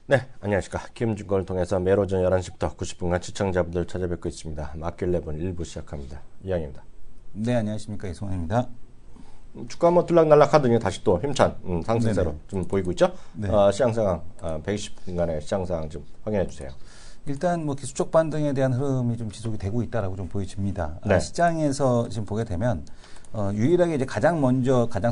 네, 안녕하십니까. 김준권을 통해서 매일 오전 11시부터 90분간 시청자분들 찾아뵙고 있습니다. 마켓레본 1부 시작합니다. 이양입니다. 네, 안녕하십니까. 이송환입니다. 주가 뭐 들락날락 하더니 다시 또 힘찬 상승세로 좀 보이고 있죠. 네. 시장 상황, 120분간의 시장 상황 좀 확인해 주세요. 일단 뭐 기술적 반등에 대한 흐름이 좀 지속이 되고 있다라고 좀 보여집니다. 네. 시장에서 지금 보게 되면 유일하게 이제 가장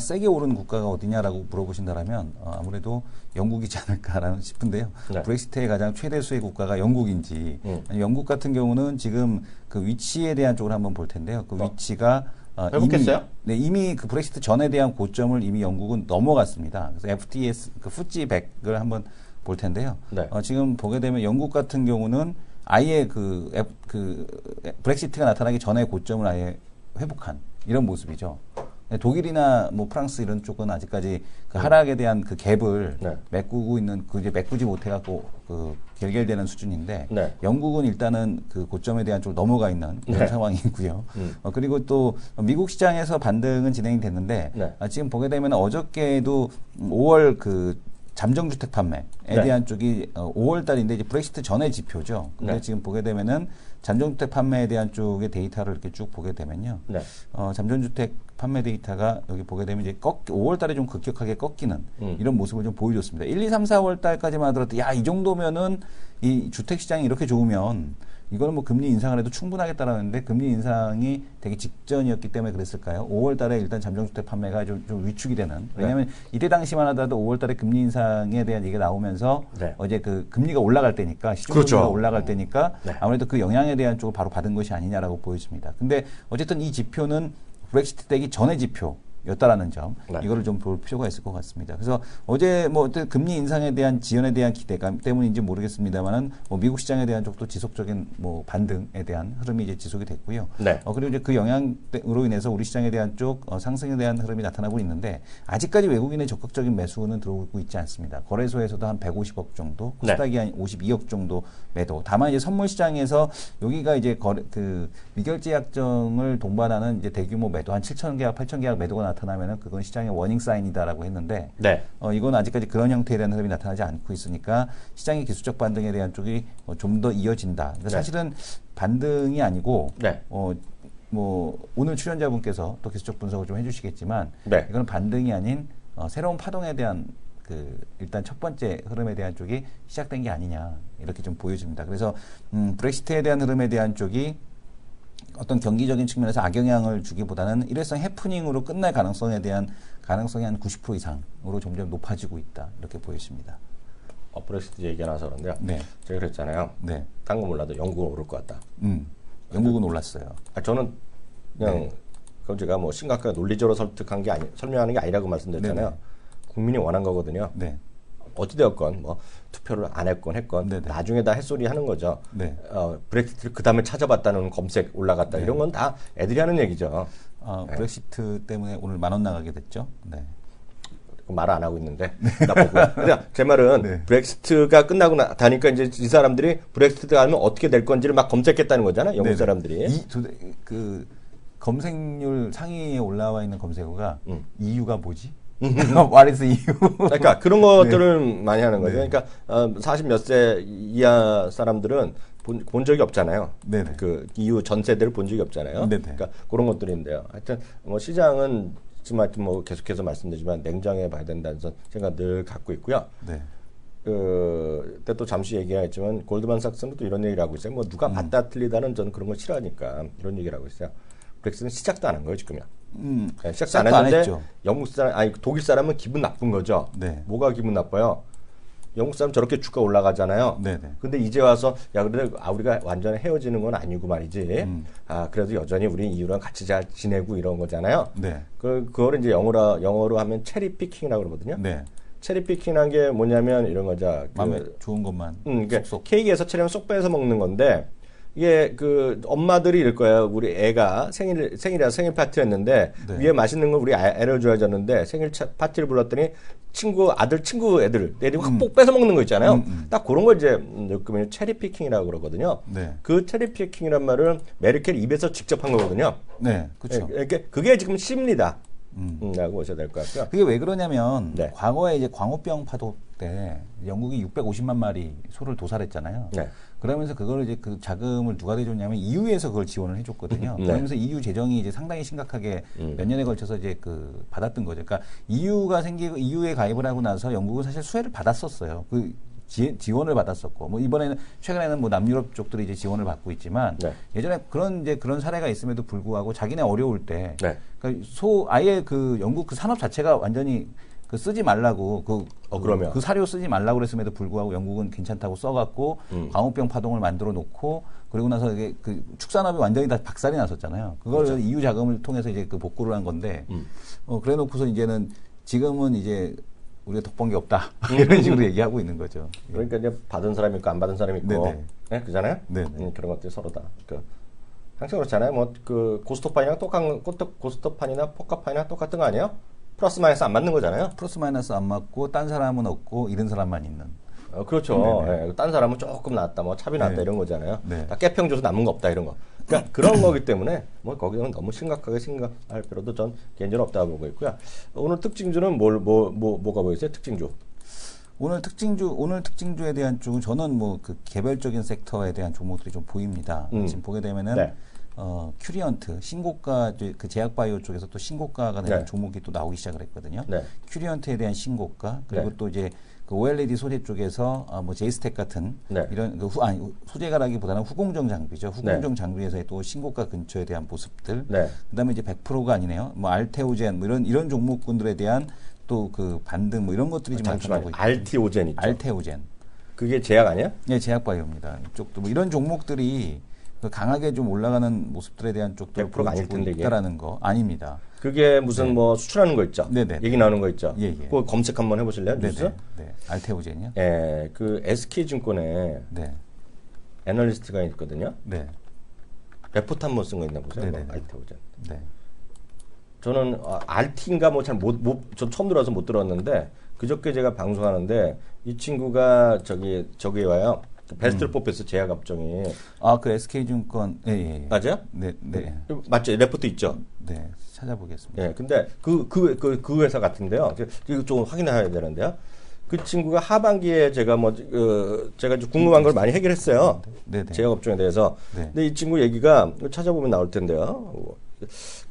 세게 오른 국가가 어디냐라고 물어보신다라면 아무래도 영국이지 않을까라는 싶은데요. 네. 브렉시트의 가장 최대수의 국가가 영국인지 아니, 영국 같은 경우는 지금 그 위치에 대한 쪽을 한번 볼 텐데요. 그 위치가 회복했어요? 이미 그 브렉시트 전에 대한 고점을 이미 영국은 넘어갔습니다. 그래서 FTS 그 FTSE 100을 한번 볼 텐데요. 네. 지금 보게 되면 영국 같은 경우는 아예 브렉시트가 나타나기 전에 고점을 아예 회복한 이런 모습이죠. 독일이나 뭐 프랑스 이런 쪽은 아직까지 그 하락에 대한 그 갭을 네. 메꾸고 있는 그 이제 메꾸지 못해갖고 그 결결되는 수준인데 네. 영국은 일단은 그 고점에 대한 쪽으로 넘어가 있는 그런 네. 상황이고요. 그리고 또 미국 시장에서 반등은 진행이 됐는데 네. 지금 보게 되면 어저께도 5월 그 잠정주택 판매에 네. 대한 쪽이 5월 달인데 이제 브렉시트 전의 지표죠. 근데 네. 지금 보게 되면은 잠정주택 판매에 대한 쪽의 데이터를 이렇게 쭉 보게 되면요. 네. 잠정주택 판매 데이터가 여기 보게 되면 이제 5월 달에 좀 급격하게 꺾이는 이런 모습을 좀 보여줬습니다. 1, 2, 3, 4월 달까지만 하더라도 야, 이 정도면은 이 주택 시장이 이렇게 좋으면 이거는 뭐 금리 인상을 해도 충분하겠다라는데 금리 인상이 되기 직전이었기 때문에 그랬을까요? 5월 달에 일단 잠정주택 판매가 좀 위축이 되는. 왜냐하면 이때 당시만 하더라도 5월 달에 금리 인상에 대한 얘기가 나오면서 네. 어제 그 금리가 올라갈 때니까 시중 그렇죠. 금리가 올라갈 때니까 네. 아무래도 그 영향에 대한 쪽을 바로 받은 것이 아니냐라고 보여집니다. 근데 어쨌든 이 지표는 브렉시트 되기 전의 지표였다라는 점, 네. 이거를 좀 볼 필요가 있을 것 같습니다. 그래서 어제 뭐 어떤 금리 인상에 대한 지연에 대한 기대감 때문인지 모르겠습니다만은 뭐 미국 시장에 대한 쪽도 지속적인 뭐 반등에 대한 흐름이 이제 지속이 됐고요. 네. 그리고 이제 그 영향으로 인해서 우리 시장에 대한 쪽 상승에 대한 흐름이 나타나고 있는데 아직까지 외국인의 적극적인 매수는 들어오고 있지 않습니다. 거래소에서도 한 150억 정도, 코스닥이 한 52억 정도 매도. 다만 이제 선물 시장에서 여기가 이제 그 미결제 약정을 동반하는 이제 대규모 매도 한 7천 계약, 8천 계약 매도가 나타나면은 그건 시장의 워닝 사인이다라고 했는데 네. 이건 아직까지 그런 형태에 대한 흐름이 나타나지 않고 있으니까 시장의 기술적 반등에 대한 쪽이 좀 더 이어진다. 그러니까 네. 사실은 반등이 아니고 네. 뭐 오늘 출연자분께서 또 기술적 분석을 좀 해주시겠지만 네. 이건 반등이 아닌 새로운 파동에 대한 그 일단 첫 번째 흐름에 대한 쪽이 시작된 게 아니냐 이렇게 좀 보여집니다. 그래서 브렉시트에 대한 흐름에 대한 쪽이 어떤 경기적인 측면에서 악영향을 주기보다는 일회성 해프닝으로 끝날 가능성에 대한 가능성이 한 90% 이상으로 점점 높아지고 있다 이렇게 보여집니다. 브렉시트 얘기가 나서 그런데요. 네. 제가 그랬잖아요. 네. 딴 거 몰라도 영국은 오를 것 같다. 영국은 올랐어요. 저는 그냥 그건 제가 뭐 심각하게 논리적으로 설명하는 게 아니라고 말씀드렸잖아요. 네네. 국민이 원한 거거든요. 네. 어찌되었건 뭐 투표를 안 했건 네네. 나중에 다 햇소리 하는 거죠. 네. 브렉시트를 그 다음에 찾아봤다는 검색 올라갔다 이런 건 다 애들이 하는 얘기죠. 브렉시트 때문에 오늘 10,000원 나가게 됐죠. 네. 말 안 하고 있는데 나쁘고요. 그러니까 제 말은 네. 브렉시트가 끝나고 나니까 이제 이 사람들이 브렉시트가 하면 어떻게 될 건지를 막 검색했다는 거잖아요. 영국 네네. 사람들이. 그 검색률 상위에 올라와 있는 검색어가 EU가 뭐지? What is EU? 그러니까 그런 것들을 많이 하는 거죠. 네. 그러니까 40 몇 세 이하 사람들은 본 적이 없잖아요. 네네. 그 이후 전 세대를 본 적이 없잖아요. 네네. 그러니까 그런 것들인데요. 하여튼 뭐 시장은 지금 하여튼 뭐 계속해서 말씀드리지만 냉정해 봐야 된다는 생각 늘 갖고 있고요. 네. 그때 또 잠시 얘기했지만 골드만삭스는 또 이런 얘기를 하고 있어요. 뭐 누가 맞다 틀리다는 저는 그런 걸 싫어하니까 이런 얘기를 하고 있어요. 브렉시트는 시작도 안 한 거예요 지금요. 네, 시작도 안 했는데 했죠. 영국 사람 아니 독일 사람은 기분 나쁜 거죠. 네. 뭐가 기분 나빠요? 영국 사람 저렇게 주가 올라가잖아요. 네네. 근데 이제 와서 야 그래도 우리가 완전히 헤어지는 건 아니고 말이지. 그래도 여전히 우리 이유랑 같이 잘 지내고 이런 거잖아요. 네. 그거를 이제 영어로 하면 체리 피킹이라고 그러거든요. 네. 체리 피킹한 게 뭐냐면 이런 거죠. 마음에 좋은 것만. 그러니까 쏙쏙. 케이크에서 체리만 쏙 빼서 먹는 건데 이게 그 엄마들이 이럴 거예요. 우리 애가 생일이라 생일 파티였는데 네. 위에 맛있는 거 우리 애를 줘야졌는데 생일 파티를 불렀더니 아들 친구 애들 데리고 확 뺏어 먹는 거 있잖아요. 딱 그런 걸 이제 그러면 체리 피킹이라고 그러거든요. 네. 그 체리 피킹이란 말은 메르켈 입에서 직접 한 거거든요. 네. 그렇죠. 그게 지금 C입니다. 라고 보셔야 될 것 같고요. 그게 왜 그러냐면 네. 과거에 이제 광우병 파도 때 영국이 650만 마리 소를 도살했잖아요. 네. 그러면서 그걸 이제 그 자금을 누가 대줬냐면 EU에서 그걸 지원을 해줬거든요. 네. 그러면서 EU 재정이 이제 상당히 심각하게 몇 년에 걸쳐서 이제 그 받았던 거죠. 그러니까 EU가 생기고 EU에 가입을 하고 나서 영국은 사실 수혜를 받았었어요. 그 지원을 받았었고, 뭐 이번에는 최근에는 뭐 남유럽 쪽들이 이제 지원을 받고 있지만 네. 예전에 그런 사례가 있음에도 불구하고 자기네 어려울 때, 네. 그러니까 아예 그 영국 그 산업 자체가 완전히 그 쓰지 말라고 그러면 그 사료 쓰지 말라고 그랬음에도 불구하고 영국은 괜찮다고 써갖고 광우병 파동을 만들어 놓고 그리고 나서 이게 그 축산업이 완전히 다 박살이 났었잖아요. 그걸 그렇죠. EU 자금을 통해서 이제 그 복구를 한 건데, 그래놓고서 이제는 지금은 이제 우리가 덕본 게 없다 이런 식으로 얘기하고 있는 거죠. 그러니까 이제 받은 사람이 있고 안 받은 사람이 있고, 네네. 네, 그잖아요. 네네. 그런 것들이 서로다. 항상 그렇잖아요. 뭐 그 고스톱판이랑 고스톱판이나 포카판이나 똑같은 거 아니에요? 플러스 마이너스 안 맞는 거잖아요. 플러스 마이너스 안 맞고 딴 사람은 없고 잃은 사람만 있는. 그렇죠. 예, 딴 사람은 조금 낫다, 뭐 차비 낫다 네. 이런 거잖아요. 네. 다 깨평 줘서 남은 거 없다 이런 거. 그러니까 그런 거기 때문에 뭐 거기는 너무 심각하게 생각할 필요도 전 개인적으로 없다고 보고 있고요. 오늘 특징주는 뭐가 보이세요? 특징주. 오늘 특징주에 대한 쪽은 저는 뭐 그 개별적인 섹터에 대한 종목들이 좀 보입니다. 지금 보게 되면은 네. 큐리언트 신고가 그 제약바이오 쪽에서 또 신고가가 되는 네. 종목이 또 나오기 시작을 했거든요. 네. 큐리언트에 대한 신고가 그리고 네. 또 이제 그 OLED 소재 쪽에서 뭐 제이스텍 같은 네. 이런 소재가라기보다는 후공정 장비죠. 후공정 장비에서의 또 신고가 근처에 대한 모습들. 네. 그다음에 이제 100%가 아니네요. 뭐 알테오젠 뭐 이런 종목군들에 대한 또 그 반등 뭐 이런 것들이 좀 나타나고 있고. 알티오젠 있죠. 알테오젠. 그게 제약 아니야? 네, 제약바이오입니다. 이쪽도 뭐 이런 종목들이 그 강하게 좀 올라가는 모습들에 대한 쪽도 100%가 아닐 보여주고 텐데, 이게. 있다라는 거 아닙니다. 그게 무슨 뭐 수출하는 거 있죠? 네네. 얘기 나오는 거 있죠? 예, 예. 그거 검색 한번 해보실래요? 뉴스? 네네. 네. 알테오젠이요? 예, 그 SK증권에 네. 애널리스트가 있거든요. 네. 레포트 한번 쓴 거 있나 보세요. 네네네. 알티오젠. 네. 저는 알티인가 뭐 잘 전 처음 들어서 못 들었는데 그저께 제가 방송하는데 이 친구가 저기 와요. 베스트를 뽑혔어 제약업종이. 그 SK증권 예. 맞아요? 네. 맞죠? 레포트 있죠. 네. 찾아보겠습니다. 예, 근데 그 회사 같은데요. 이거 좀 확인해야 되는데요. 그 친구가 하반기에 제가 제가 좀 궁금한 걸 많이 해결했어요. 네네. 제약업종에 대해서. 네. 근데 이 친구 얘기가 찾아보면 나올 텐데요.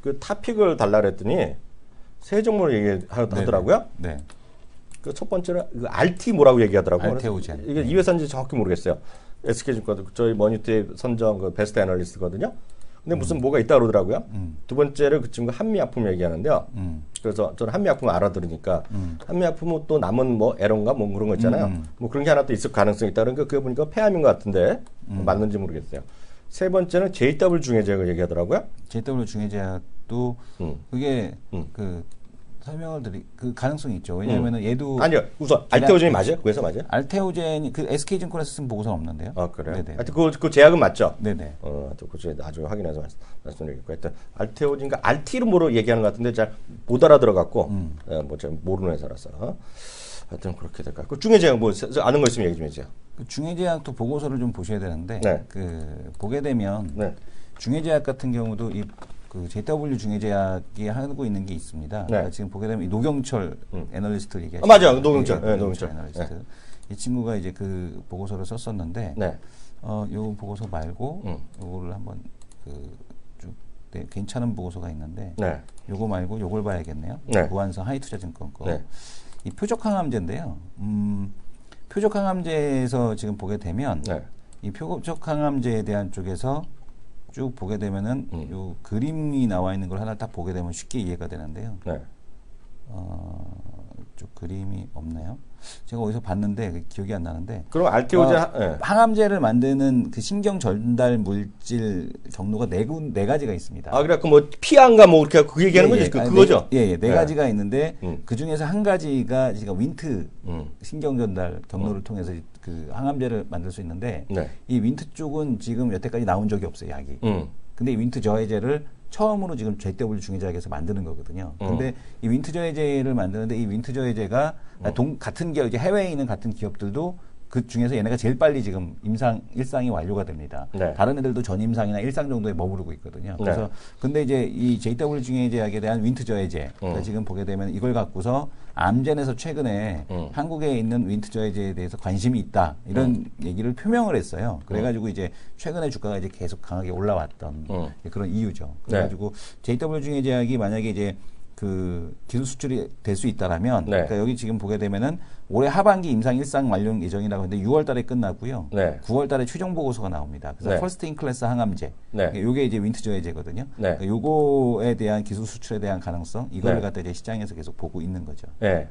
그 타픽을 달라 그랬더니 세 종목을 얘기하더라고요. 네. 그 첫 번째는 그 RT 뭐라고 얘기하더라고요. 알테오젠. 이게 이 회사인지 정확히 모르겠어요. SK증권 저희 머니투의 선정 그 베스트 애널리스트거든요. 근데 무슨 뭐가 있다 그러더라고요. 두 번째를 그 친구 한미약품 얘기하는데요. 그래서 저는 한미약품 알아들으니까 한미약품은 또 남은 뭐 에런가 뭐 그런 거 있잖아요. 뭐 그런 게 하나 또 있을 가능성이 있다. 그러니까 그거 보니까 폐암인 것 같은데 맞는지 모르겠어요. 세 번째는 JW 중해제약을 얘기하더라고요. JW 중해제약도 그게 그 설명을 그 가능성이 있죠. 왜냐하면은 얘도 아니요. 우선 알테오젠이 맞아요? 그 회사 맞아요? 알테오젠이 그 SK증권에서 쓴 보고서는 없는데요. 아 그래요? 네네. 하여튼 그 제약은 맞죠? 네네. 그거 나중에 확인해서 말씀드리겠고 하여튼 알테오진가 알티로 뭐로 얘기하는 것 같은데 잘 못 알아들어갖고 뭐 제가 모르는 회사라서 하여튼 그렇게 될 것 같고 중해제약 뭐 아는 거 있으면 얘기 좀 해주세요. 그 중해제약도 보고서를 좀 보셔야 되는데 네. 그 보게 되면 네. 중해제약 같은 경우도 그 JW 중해제약이 하고 있는 게 있습니다. 그러니까 지금 보게 되면 이 노경철 애널리스트 얘기하시죠. 맞아요. 노경철. 네, 노경철. 애널리스트. 이 친구가 이제 그 보고서를 썼었는데 네. 요 보고서 말고 요거를 한번 괜찮은 보고서가 있는데 네. 요거 말고 요걸 봐야겠네요. 네. 무한성 하이투자증권 거. 네. 이 표적항암제인데요. 표적항암제에서 지금 보게 되면 네. 이 표적항암제에 대한 쪽에서 쭉 보게 되면은 요 그림이 나와 있는 걸 하나 딱 보게 되면 쉽게 이해가 되는데요. 네. 쪽 그림이 없네요. 제가 어디서 봤는데 기억이 안 나는데. 그럼 알테오젠 네. 항암제를 만드는 그 신경 전달 물질 경로가 네 가지가 있습니다. 아 그래 뭐 피안가 뭐 이렇게 그 얘기하는 거지 그거죠? 네 가지가 있는데 그 중에서 한 가지가 지금 윈트 신경 전달 경로를 통해서 그 항암제를 만들 수 있는데 네. 이 윈트 쪽은 지금 여태까지 나온 적이 없어요, 약이. 근데 이 윈트 저해제를 처음으로 지금 JW 중해제약에서 만드는 거거든요. 근데 이 윈트 저해제를 만드는데 이 윈트 저해제가 같은 기업, 해외에 있는 같은 기업들도 그 중에서 얘네가 제일 빨리 지금 일상이 완료가 됩니다. 네. 다른 애들도 전임상이나 일상 정도에 머무르고 있거든요. 그래서 근데 이제 이 JW 중해제약에 대한 윈트 저해제 그러니까 지금 보게 되면 이걸 갖고서 암젠에서 최근에 한국에 있는 윈트 저해제에 대해서 관심이 있다 이런 얘기를 표명을 했어요. 그래가지고 이제 최근에 주가가 이제 계속 강하게 올라왔던 그런 이유죠. 그래가지고 JW 중해제약이 만약에 이제 그 기술 수출이 될 수 있다라면, 그러니까 여기 지금 보게 되면은 올해 하반기 임상 일상 완료 예정이라고 했는데 6월달에 끝나고요. 9월달에 최종 보고서가 나옵니다. 그래서 퍼스트 인 클래스 항암제, 요게 이제 윈트 저해제거든요. 그러니까 요거에 대한 기술 수출에 대한 가능성, 이걸 갖다 이제 시장에서 계속 보고 있는 거죠. 그럼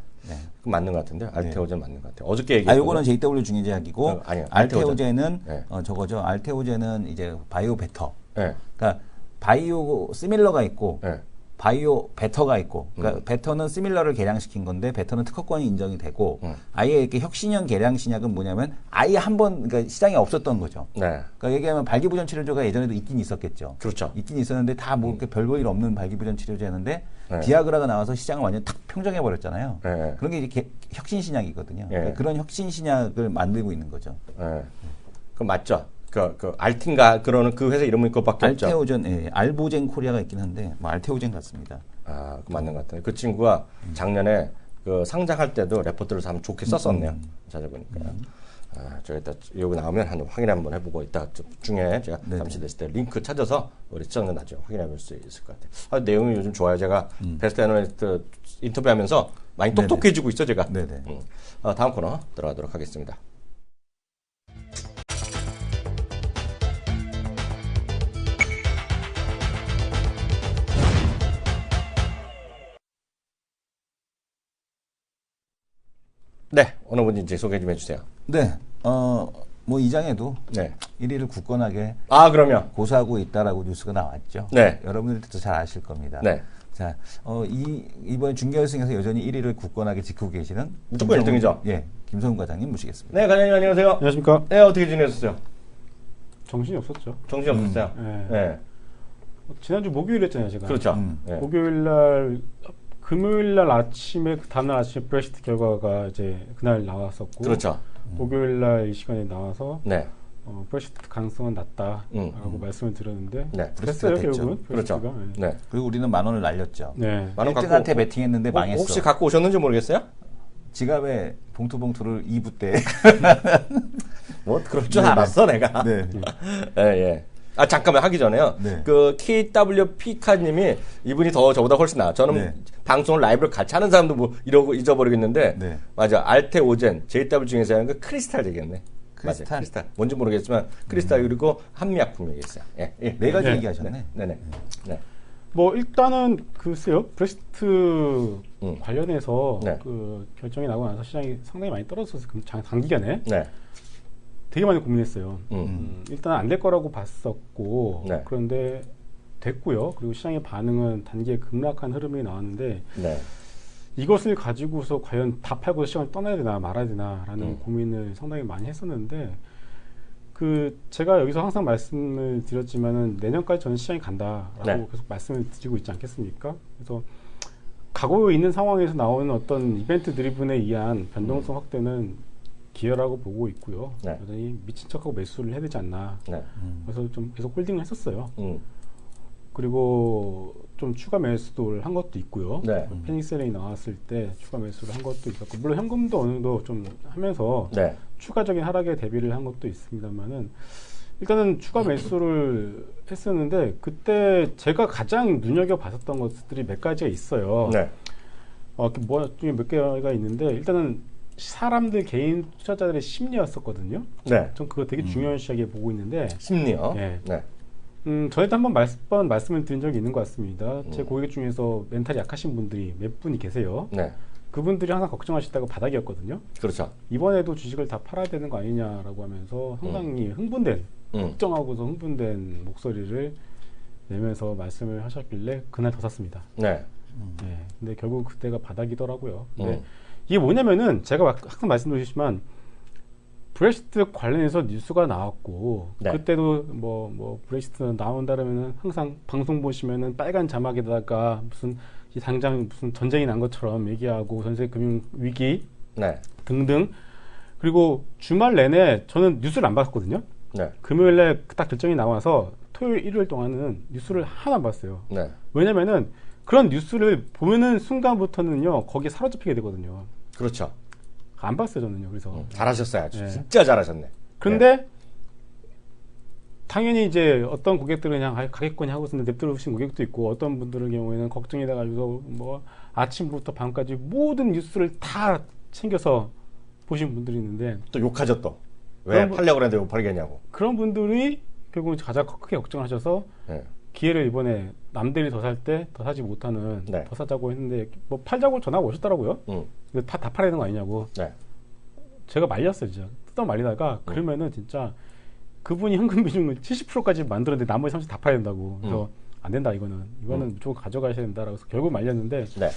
맞는 것 같은데요. 알테오젠 맞는 것 같아요. 어저께 얘기했던. 요거는 JW 중해제약이고, 알테오젠은 저거죠. 알테오젠은 이제 바이오 베터. 그러니까 바이오 시밀러가 있고. 바이오 베터가 있고, 그러니까 베터는 시밀러를 개량시킨 건데 베터는 특허권이 인정이 되고, 아예 이렇게 혁신형 개량 신약은 뭐냐면 아예 한번 그러니까 시장에 없었던 거죠. 그러니까 얘기하면 발기부전 치료제가 예전에도 있긴 있었겠죠. 그렇죠. 있긴 있었는데 다 뭐 이렇게 별볼 일 없는 발기부전 치료제였는데 비아그라가 나와서 시장을 완전 탁 평정해 버렸잖아요. 그런 게 이제 혁신 신약이거든요. 그러니까 그런 혁신 신약을 만들고 있는 거죠. 그럼 맞죠? 그 알틴가 그러는 그 회사 이름은 그것밖에 없죠. 알테오젠, 알보젠 코리아가 있긴 한데 뭐 알테오젠 같습니다. 그 맞는 것 같아요. 그 친구가 작년에 그 상장할 때도 레포트를 참 좋게 썼었네요. 찾아보니까. 저 이따 여기 나오면 확인 한번 해보고 이따 중에 제가 잠시 됐을 때 링크 찾아서 우리 시청자 나중에 확인해 볼 수 있을 것 같아요. 내용이 요즘 좋아요. 제가 베스트 애널리스트 인터뷰하면서 많이 똑똑해지고 있어 제가. 다음 코너 들어가도록 하겠습니다. 네, 어느 분인지 이제 소개 좀 해주세요. 네, 뭐 이 장에도 1위를 굳건하게 그러면 고수하고 있다라고 뉴스가 나왔죠. 여러분들도 잘 아실 겁니다. 자, 이번 준결승에서 여전히 1위를 굳건하게 지키고 계시는 무조건 1등이죠. 김성훈 과장님 모시겠습니다. 네, 과장님 안녕하세요. 안녕하십니까? 네, 어떻게 지내셨어요? 정신이 없었죠. 정신이 없었어요. 지난주 목요일이었잖아요, 제가. 그렇죠. 목요일 날 금요일 날 아침에 다음날 아침에 브렉시트 결과가 이제 그날 나왔었고, 그렇죠. 목요일 날 이 시간에 나와서 브렉시트 가능성은 낮다라고 말씀을 드렸는데 됐어요 결국은 브렉시트가. 그렇죠. 그리고 우리는 10,000원을 날렸죠. 10,000원 1등한테 베팅했는데 망했어. 혹시 갖고 오셨는지 모르겠어요? 지갑에 봉투를 2부 때. 뭐 그럴 줄 알았어 내가. 잠깐만 하기 전에요. 그 KWP카님이 이분이 더 저보다 훨씬 나아. 저는 방송을 라이브를 같이 하는 사람도 뭐 이러고 잊어버리겠는데 맞아. 알테오젠, JW 중에서 하는 그 크리스탈 얘기했네. 크리스탈. 맞아, 크리스탈. 뭔지 모르겠지만 크리스탈 그리고 한미약품 얘기했어요. 네 가지 얘기하셨네. 뭐 일단은 글쎄요 브렉시트 관련해서 그 결정이 나고 나서 시장이 상당히 많이 떨어졌어요. 단기간에. 되게 많이 고민했어요. 일단 안 될 거라고 봤었고 그런데 됐고요. 그리고 시장의 반응은 단기에 급락한 흐름이 나왔는데 이것을 가지고서 과연 다 팔고 시장을 떠나야 되나 말아야 되나라는 고민을 상당히 많이 했었는데 그 제가 여기서 항상 말씀을 드렸지만은 내년까지 저는 시장이 간다라고 계속 말씀을 드리고 있지 않겠습니까? 그래서 가고 있는 상황에서 나오는 어떤 이벤트 드리븐에 의한 변동성 확대는 기회라고 보고 있고요. 여전히 미친 척하고 매수를 해야 되지 않나. 그래서 좀 계속 홀딩을 했었어요. 그리고 좀 추가 매수를 한 것도 있고요. 패닉셀링이 나왔을 때 추가 매수를 한 것도 있었고, 물론 현금도 어느 정도 좀 하면서 추가적인 하락에 대비를 한 것도 있습니다만은 일단은 추가 매수를 했었는데 그때 제가 가장 눈여겨봤었던 것들이 몇 가지가 있어요. 뭐 중에 몇 개가 있는데 일단은 사람들 개인 투자자들의 심리였었거든요. 전 그거 되게 중요한 시각에 보고 있는데 심리요. 저희도 한번 말씀을 드린 적이 있는 것 같습니다. 제 고객 중에서 멘탈이 약하신 분들이 몇 분이 계세요. 그분들이 항상 걱정하시다가 바닥이었거든요. 그렇죠. 이번에도 주식을 다 팔아야 되는 거 아니냐라고 하면서 상당히 흥분된 걱정하고서 흥분된 목소리를 내면서 말씀을 하셨길래 그날 더 샀습니다. 근데 결국 그때가 바닥이더라고요. 근데 이게 뭐냐면은 제가 항상 말씀드리지만 브렉시트 관련해서 뉴스가 나왔고 그때도 뭐 브렉시트 나온다면은 항상 방송 보시면은 빨간 자막에다가 무슨 당장 무슨 전쟁이 난 것처럼 얘기하고 전세 금융 위기 등등 그리고 주말 내내 저는 뉴스를 안 봤거든요. 네. 금요일에 딱 결정이 나와서 토요일, 일요일 동안은 뉴스를 하나 안 봤어요. 네. 왜냐면은 그런 뉴스를 보는 순간부터는요, 거기에 사로잡히게 되거든요. 그렇죠. 안 봤어요, 저는요. 그래서. 잘하셨어요. 아주. 네. 진짜 잘하셨네. 그런데 네. 당연히 이제 어떤 고객들은 그냥 가겠거니 하고서 냅두신 고객도 있고, 어떤 분들의 경우에는 걱정이 돼가지고 뭐 아침부터 밤까지 모든 뉴스를 다 챙겨서 보신 분들이 있는데, 또 욕하죠 또. 왜 팔려고 그랬는데 못 팔겠냐고. 그런 분들이 결국 가장 크게 걱정을 하셔서 네. 기회를 이번에 남들이 더 살 때 더 사지 못하는 네. 더 사자고 했는데 뭐 팔자고 전화가 오셨더라고요. 근데 다 팔아야 되는 거 아니냐고. 네. 제가 말렸어요, 진짜. 뜯어 말리다가 그러면은 진짜 그분이 현금 비중을 70%까지 만들었는데 나머지 30% 다 팔아야 된다고. 그래서 안 된다, 이거는 무조건 가져가셔야 된다라고 해서 결국 말렸는데, 네.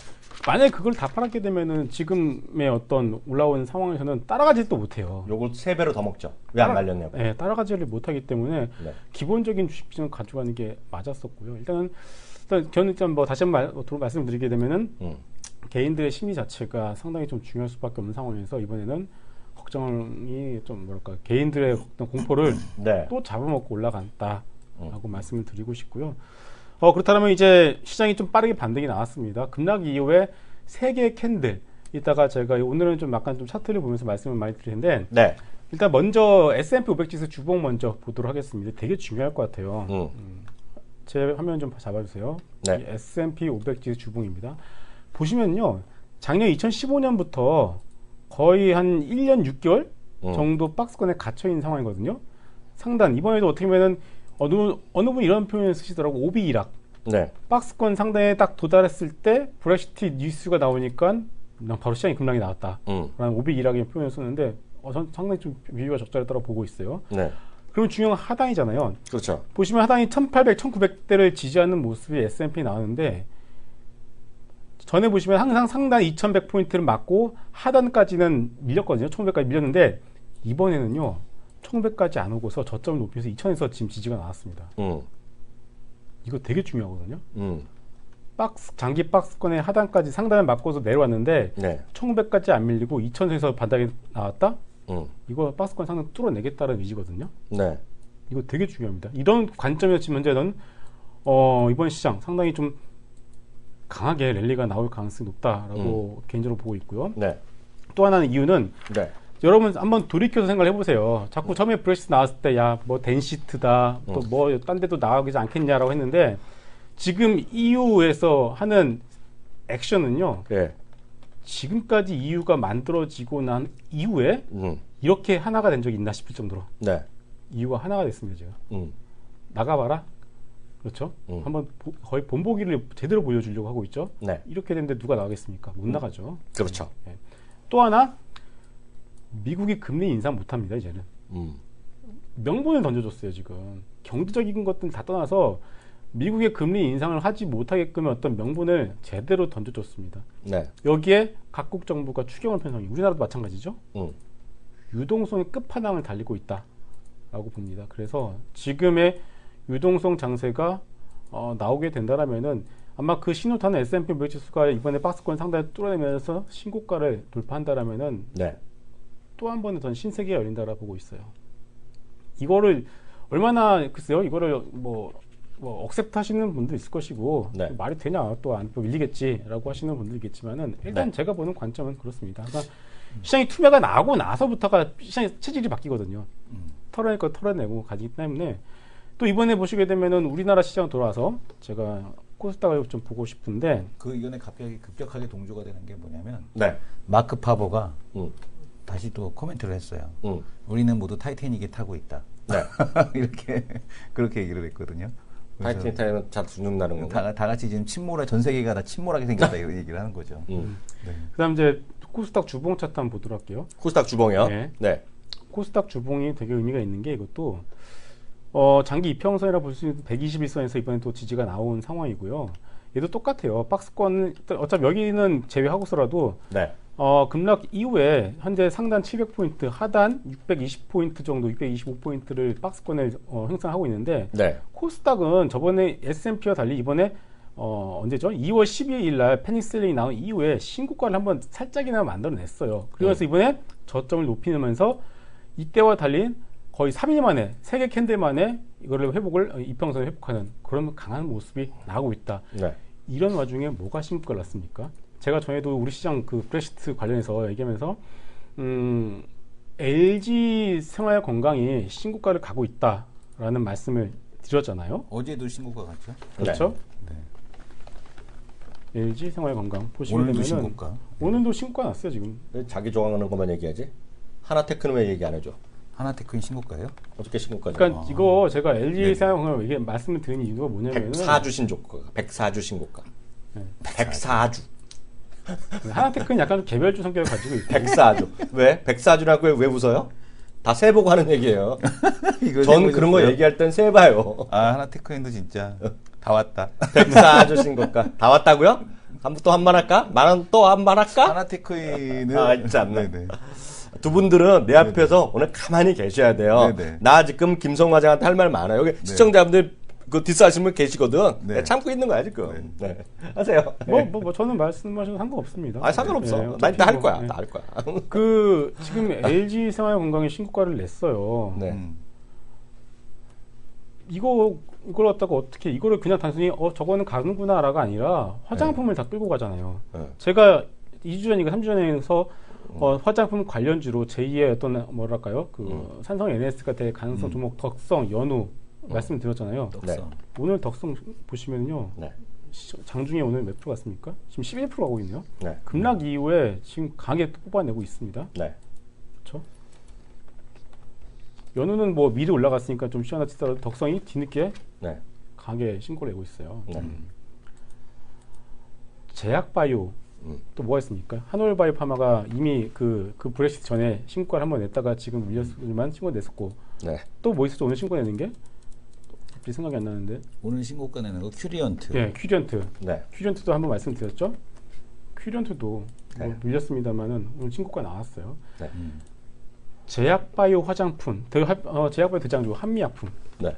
만약에 그걸 다 팔았게 되면은 지금의 어떤 올라온 상황에서는 따라가지도 못해요. 요걸 3배로 더 먹죠. 왜 안 말렸냐고. 네, 따라가지를 못하기 때문에 네. 기본적인 주식 비중을 가져가는 게 맞았었고요. 일단 저는 일단 뭐 다시 한번 말씀드리게 되면은 개인들의 심리 자체가 상당히 좀 중요할 수밖에 없는 상황에서 이번에는 걱정이 좀 뭐랄까, 개인들의 어떤 공포를 네. 또 잡아먹고 올라간다라고 말씀을 드리고 싶고요. 그렇다면 이제 시장이 좀 빠르게 반등이 나왔습니다. 급락 이후에 세 개의 캔들, 이따가 제가 오늘은 좀 약간 좀 차트를 보면서 말씀을 많이 드릴 텐데, 네. 일단 먼저 S&P 500 지수 주봉 먼저 보도록 하겠습니다. 되게 중요할 것 같아요. 제 화면 좀 잡아주세요. 네. S&P 500 지수 주봉입니다. 보시면요, 작년 2015년부터 거의 한 1년 6개월 정도 박스권에 갇혀 있는 상황이거든요. 상단, 이번에도 어떻게 보면은 어느 분 이런 표현을 쓰시더라고. 오비이락. 네. 박스권 상단에 딱 도달했을 때 브렉시트 뉴스가 나오니까 바로 시장이 급락이 나왔다. 라는 오비이락의 표현을 쓰는데 전 상당히 좀 비유가 적절했다고 보고 있어요. 네. 그러면 중요한 하단이잖아요. 그렇죠. 보시면 하단이 1800, 1900대를 지지하는 모습이 S&P 나오는데, 전에 보시면 항상 상단 2100포인트를 맞고 하단까지는 밀렸거든요. 1500까지 밀렸는데, 이번에는요 1500까지 안 오고서 저점을 높여서 2000에서 지금 지지가 나왔습니다. 이거 되게 중요하거든요. 장기 박스권의 하단까지 상단을 맞고서 내려왔는데, 네. 1500까지 안 밀리고 2000에서 바닥에 나왔다? 이거 박스권 상단 뚫어내겠다는 의지거든요. 네. 이거 되게 중요합니다. 이런 관점에서 지금 현재는 이번 시장 상당히 좀 강하게 랠리가 나올 가능성이 높다라고 개인적으로 보고 있고요. 네. 또 하나는 이유는, 네. 여러분 한번 돌이켜서 생각을 해보세요. 자꾸 처음에 브렉시트 나왔을 때 야 뭐 덴시트다, 또 뭐 딴 데도 나가지 않겠냐라고 했는데, 지금 EU에서 하는 액션은요, 네. 지금까지 EU가 만들어지고 난 이후에 이렇게 하나가 된 적이 있나 싶을 정도로 네. EU가 하나가 됐습니다. 지금 나가봐라. 그렇죠? 한번 거의 본보기를 제대로 보여주려고 하고 있죠. 네. 이렇게 됐는데 누가 나가겠습니까? 못 나가죠. 그렇죠. 네. 또 하나, 미국이 금리 인상 못합니다. 이제는 명분을 던져줬어요. 지금 경제적인 것들은 다 떠나서 미국의 금리 인상을 하지 못하게끔 어떤 명분을 제대로 던져줬습니다. 네. 여기에 각국 정부가 추경을 편성이, 우리나라도 마찬가지죠. 유동성의 끝판왕을 달리고 있다라고 봅니다. 그래서 지금의 유동성 장세가 나오게 된다라면은 아마 그 신호탄은 S&P 500 지수가 이번에 박스권 상단을 뚫어내면서 신고가를 돌파한다라면은 네. 또 한 번의 전 신세계가 열린다라고 보고 있어요. 이거를 얼마나, 글쎄요, 이거를 뭐 억셉트 하시는 분도 있을 것이고, 네. 말이 되냐, 또 밀리겠지라고 하시는 분도 있겠지만은, 일단 제가 보는 관점은 그렇습니다. 그러니까 시장이 투매가 나고 나서부터가 시장의 체질이 바뀌거든요. 털어낼 거 털어내고 가기 때문에, 또 이번에 보시게 되면은 우리나라 시장 돌아와서 제가 코스닥을 좀 보고 싶은데, 그 의견에 갑자기 급격하게 동조가 되는 게 뭐냐면, 네. 마크 파버가 다시 또 코멘트를 했어요. 우리는 모두 타이타닉에 타고 있다. 네. 이렇게 그렇게 얘기를 했거든요. 타이타닉 타면 잘 죽는다는 건가? 다 같이 지금 전 세계가 다 침몰하게 생겼다 이런 얘기를 하는 거죠. 네. 그다음 이제 코스닥 주봉 차트 한번 보도록 할게요. 코스닥 주봉이요? 네. 네. 코스닥 주봉이 되게 의미가 있는 게, 이것도 장기 이평선이라 볼 수 있는 121선에서 이번에 또 지지가 나온 상황이고요. 얘도 똑같아요. 박스권 어차피 여기는 제외하고서라도 네. 급락 이후에 현재 상단 700포인트, 하단 620포인트 정도, 625포인트를 박스권을 형성하고 있는데, 네. 코스닥은 저번에 S&P와 달리 이번에 언제죠? 2월 12일 날 페닉셀링이 나온 이후에 신고가를 한번 살짝이나마 만들어냈어요. 그래서 이번에 저점을 높이면서 이때와 달린 거의 3일 만에 3개 캔들 만에 이거를 이평선을 회복하는 그런 강한 모습이 나오고 있다. 네. 이런 와중에 뭐가 신고가를 났습니까? 제가 전에도 우리 시장 그 브렉시트 관련해서 얘기하면서 LG 생활건강이 신고가를 가고 있다라는 말씀을 드렸잖아요. 어제도 신고가 갔죠. 그렇죠? 네. LG 생활건강 보시면 오늘도 되면은 신고가. 오늘도 신고가 났어요 지금. 왜 자기 좋아하는 것만 얘기하지? 하나테크는 왜 얘기 안 해줘? 하나테크인 신고가예요? 어떻게 신고까지? 그러니까 이거 제가 LG 생활건강 이게 말씀을 드린 이유가 뭐냐면은 104주 신고가, 104주 신고가. 네. 104주. 하나테크는 약간 좀 개별주 성격을 가지고 있고 104주. 왜? 104주라고 왜 웃어요? 다 세보고 하는 얘기예요. 이거 전 그런 거 얘기할 땐 세봐요. 아, 하나테크인도 진짜 다 왔다. 104주 신고가. 다 왔다고요? 또 한 번 할까? 만원 또 한 번 할까? 하나테크인은 아, 참나. 네네. 두 분들은 내 앞에서 오늘 가만히 계셔야 돼요. 네네. 나 지금 김성화장한테 할 말 많아요. 여기 시청자분들 그 디스하시는 분 계시거든. 네. 참고 있는 거야 지금. 네. 하세요. 뭐 저는 말씀하셔도 상관없습니다. 아 상관없어. 네, 나 이따 할 뭐, 거야. 네. 나 할 거야. 그 지금 LG 생활건강이 신고가를 냈어요. 네. 이걸 갖다가 어떻게 이거를 그냥 단순히 저거는 가는구나라가 아니라 화장품을 다 끌고 가잖아요. 네. 제가 2주 전인가 3주 전에서 화장품 관련주로 제2의 어떤 뭐랄까요 그 산성 NS가 될 가능성 종목 덕성 연우 말씀드렸잖아요. 덕성. 오늘 덕성 보시면요. 네. 장중에 오늘 몇 프로 갔습니까? 지금 11% 가고 있네요. 네. 급락 이후에 지금 강하게 뽑아내고 있습니다. 네. 그렇죠? 연우는 뭐 미리 올라갔으니까 좀 시원하지 치더라도 덕성이 뒤늦게 네. 강하게 신고를 내고 있어요. 네. 제약바이오 또 뭐가 있습니까? 한올바이오파마가 이미 그 브렉시트 전에 신고를 한번 냈다가 지금 밀렸지만 신고 냈었고 네. 또 뭐 있었죠? 오늘 신고 내는 게 갑자기 생각이 안 나는데. 오늘 신고가 내는 거 큐리언트. 네, 큐리언트. 네. 큐리언트도 한번 말씀드렸죠. 큐리언트도 네. 뭐 밀렸습니다만은 오늘 신고가 나왔어요. 네. 제약바이오 화장품, 제약바이오 대장주 한미약품. 네.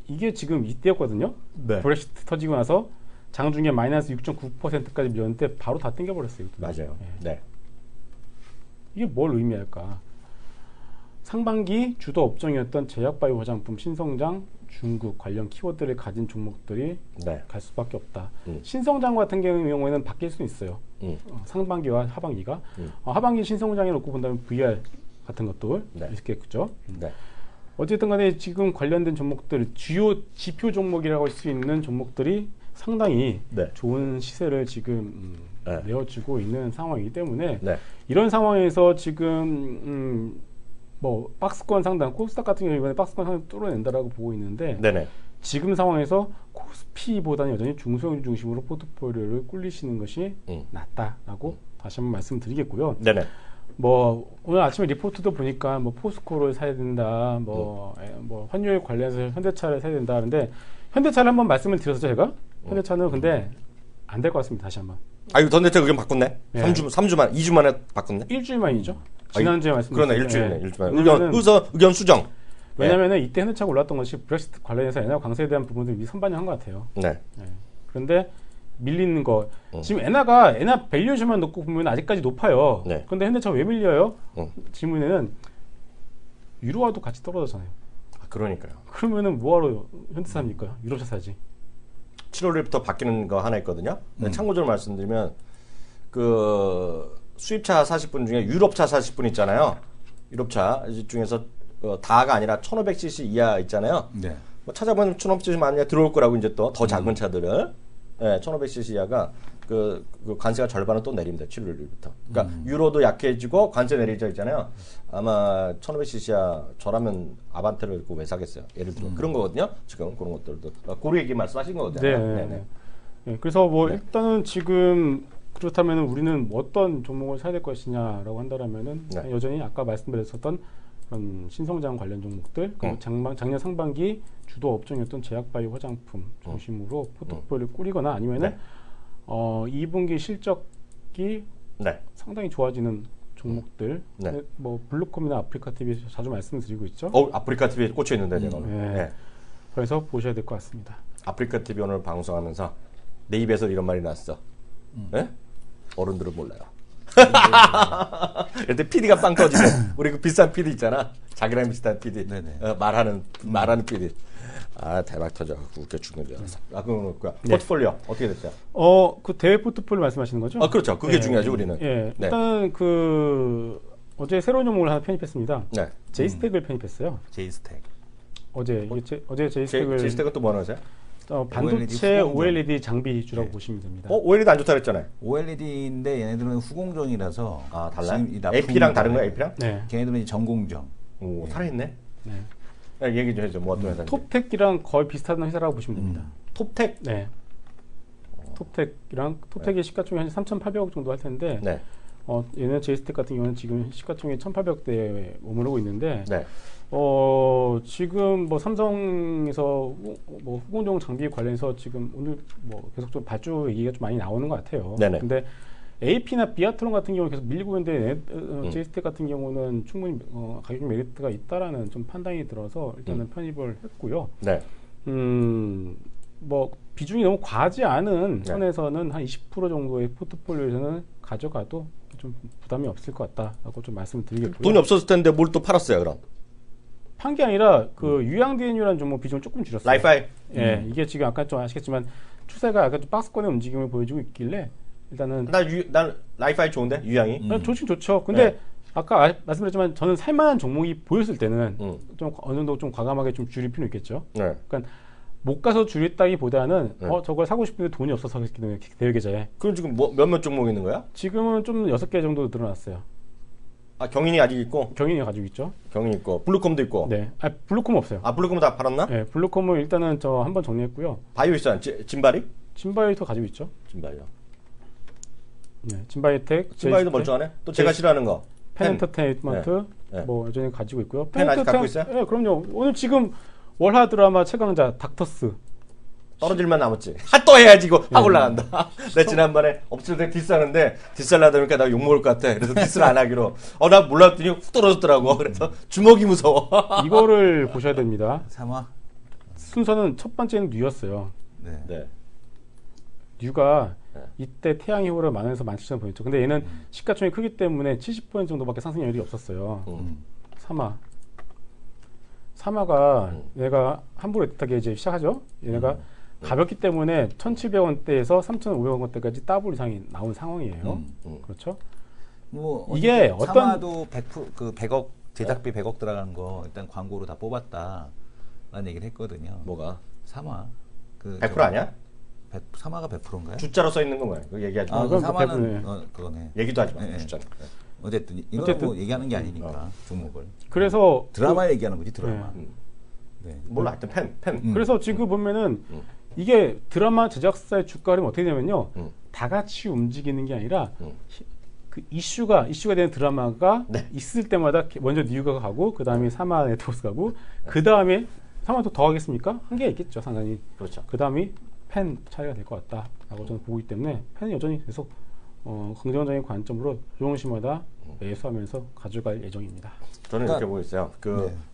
이게 지금 이때였거든요. 네. 브렉시트 터지고 나서 장중에 마이너스 6.9%까지 밀렸는데 바로 다 땡겨버렸어요. 맞아요. 네. 이게 뭘 의미할까? 상반기 주도 업종이었던 제약바이오 화장품, 신성장, 중국 관련 키워드를 가진 종목들이 네. 갈 수밖에 없다. 신성장 같은 경우에는 바뀔 수 있어요. 상반기와 하반기가. 하반기 신성장에 놓고 본다면 VR 같은 것들 네. 있겠죠. 네. 어쨌든 간에 지금 관련된 종목들, 주요 지표 종목이라고 할 수 있는 종목들이 상당히 네. 좋은 시세를 지금 네. 내어주고 있는 상황이기 때문에 네. 이런 상황에서 지금 뭐 박스권 상단, 코스닥 같은 경우 이번에 박스권 상단 뚫어낸다라고 보고 있는데 네네. 지금 상황에서 코스피보다는 여전히 중소형 중심으로 포트폴리오를 꿀리시는 것이 낫다라고 다시 한번 말씀드리겠고요. 네네. 뭐 오늘 아침에 리포트도 보니까 뭐 포스코를 사야 된다, 뭐 환율 관련해서 현대차를 사야 된다 하는데 현대차를 한번 말씀을 드렸었죠 제가. 현대차는 근데 안 될 것 같습니다. 다시 한번. 아 이거 전대체 의견 바꿨네. 네. 3주 만에 2주 만에 바꿨네. 일주일만이죠. 지난주에 말씀드렸죠. 그러네 일주일이네. 일주일 만에. 왜냐면은- 의견 수정. 왜냐면은 이때 현대차가 올랐던 것이 브렉시트 관련해서 엔화 강세에 대한 부분들이 선반영한 것 같아요. 네. 네. 그런데 밀리는 거 지금 엔화 밸류에이션만 놓고 보면 아직까지 높아요. 네. 그런데 현대차가 왜 밀려요? 질문에는 유로화도 같이 떨어졌잖아요. 아, 그러니까요. 그러면은 뭐하러 현대 삽니까? 유럽차 사지. 7월 1일부터 바뀌는 거 하나 있거든요. 참고적으로 말씀드리면 그 수입차 사실 분 중에 유럽차 사실 분 있잖아요. 유럽차 중에서 다가 아니라 1500cc 이하 있잖아요. 네. 뭐 찾아보면 1500cc 만약에 들어올 거라고 이제 또 더 작은 차들을 1500cc 이하가 그 관세가 절반은 또 내립니다. 7월 1일부터. 그러니까 유로도 약해지고 관세 내리죠 있잖아요. 아마 1500cc 이하 저라면 아반떼를 왜 사겠어요. 예를 들어 그런 거거든요. 지금 그런 것들도 고루 얘기 말씀하신 거거든요. 네. 네, 그래서 뭐 일단은 지금 그렇다면 우리는 어떤 종목을 사야 될 것이냐라고 한다면은 네. 여전히 아까 말씀드렸었던 그런 신성장 관련 종목들 그리고 작년 상반기 주도 업종이었던 제약바이오 화장품 중심으로 포트폴리오를 꾸리거나 아니면은 2분기 실적이 네. 상당히 좋아지는 종목들 네. 뭐 블루콤이나 아프리카 TV에서 자주 말씀드리고 있죠. 아프리카 TV에 꽂혀 있는데 제가. 네. 네. 그래서 보셔야 될 것 같습니다. 아프리카 TV 오늘 방송하면서 내 입에서 이런 말이 났어. 예? 어른들은 몰라요. 그때 PD가 빵 터지고 우리 그 비싼 PD 있잖아. 자기랑 비슷한 PD. 말하는 PD. 아 대박 터져갖고 웃겨 죽는 줄 알았어. 아 그건 뭐야? 포트폴리오 어떻게 됐어요? 그 대외 포트폴리오 말씀하시는 거죠? 아 그렇죠. 그게 중요하죠 우리는. 네. 일단 어제 새로운 종목을 하나 편입했습니다. 네. 제이스택을 편입했어요. 제이스택. 어제 제이스택을 제이스택은 또 뭐 하는 거세요? 반도체 OLED 장비주라고 보시면 됩니다. OLED 안 좋다 그랬잖아요. OLED인데 얘네들은 후공정이라서 달라요? AP랑 다른 거야 AP랑? 네. 걔네들은 전공정. 오 살아있네. 네. 얘기 좀 해줘. 뭐 어떤 회사인지. 톱텍이랑 거의 비슷한 회사라고 보시면 됩니다. 톱텍? 네. 톱텍의 시가총액 한 3,800억 정도 할 텐데, 네. 얘는 제이스텍 같은 경우는 지금 시가총액 1,800대에 머무르고 있는데, 네. 지금 뭐 삼성에서 후공정 장비 관련해서 지금 오늘 뭐 계속 좀 발주 얘기가 좀 많이 나오는 것 같아요. 네네. 근데 AP나 비아트론 같은 경우는 계속 밀리고 있는데 제이스텍 같은 경우는 충분히 가격 메리트가 있다라는 좀 판단이 들어서 일단은 편입을 했고요. 네. 뭐 비중이 너무 과하지 않은 네. 선에서는 한 20% 정도의 포트폴리오에서는 가져가도 좀 부담이 없을 것 같다라고 좀 말씀드리겠고요. 돈이 없었을 텐데 뭘 또 팔았어요 그럼? 판 게 아니라 그 유양DNU라는 종목 비중을 조금 줄였어요. 라이파이? 예, 이게 지금 아까 좀 아시겠지만 추세가 약간 좀 박스권의 움직임을 보여주고 있길래 일단은 난 라이파이 좋은데 유양이? 좋긴 좋죠. 근데 아까 말씀드렸지만 저는 살만한 종목이 보였을 때는 좀 어느 정도 좀 과감하게 좀 줄일 필요는 있겠죠. 네. 그러니까 못 가서 줄였다기보다는 저걸 사고 싶은데 돈이 없어서 대여 계좌에. 그럼 지금 몇몇 종목 있는 거야? 지금은 좀 6개 정도 늘어났어요. 경인이 아직 있고? 경인이 가지고 있죠. 경인 있고 블루콤도 있고? 네. 블루콤 없어요. 블루콤 다 팔았나? 네. 블루콤은 일단은 저 한번 정리했고요. 바이오있산 진바리? 진바이도 가지고 있죠. 진바이요. 네. 진바이텍. 진바이도 멀쩡하네? 또 제가 싫어하는 거. 펜엔터테인먼트 뭐 여전히 가지고 있고요. 펜 아직 갖고 있어요? 네, 그럼요. 오늘 지금 월화 드라마 최강자 닥터스 떨어질만 남았지. 또 해야지 이거 확 올라간다. 내가 지난번에 업체들 되게 디스하는데 디스하려다 보니까 나 욕먹을 것 같아. 그래서 디스를 안 하기로. 나 몰랐더니 훅 떨어졌더라고. 그래서 주먹이 무서워. 이거를 보셔야 됩니다. 삼화. 순서는 첫 번째는 뉴였어요. 네. 뉴가 이때 태양이 오르 만원에서 17,000원 보였죠. 근데 얘는 시가총액이 크기 때문에 70% 정도밖에 상승률이 없었어요. 사마가 얘가 함부로 애틋하게 이제 시작하죠. 얘네가 가볍기 때문에 1,700원대에서 3,500원대까지 더블 이상이 나온 상황이에요. 그렇죠? 뭐 이게 사마도 100억 제작비 100억 들어간 거 일단 광고로 다 뽑았다라는 얘기를 했거든요. 뭐가? 사마 100% 아니야? 사마가 100%인가요? 주자로 써 있는 건 뭐야? 그거 얘기하지 마. 그건 사마는 그거네. 얘기도 하지 마. 네. 주자는. 어쨌든 이건 뭐 얘기하는 게 아니니까 종목을. 그래서 드라마 얘기하는 거지 드라마. 네. 몰라 하여튼 펜. 그래서 지금 보면은 이게 드라마 제작사의 주가 흐름이 어떻게 되냐면요. 다 같이 움직이는 게 아니라 그 이슈가 되는 드라마가 있을 때마다 먼저 뉴가 가고 그 다음에 사마 네트워크 가고 그 다음에 사마도 더 하겠습니까? 한계가 있겠죠 상당히. 그렇죠. 그 다음이 펜 차이가 될 것 같다라고 저는 보기 때문에 펜은 여전히 계속 긍정적인 관점으로 조정시마다 매수하면서 가져갈 예정입니다. 저는 이렇게 보고 있어요.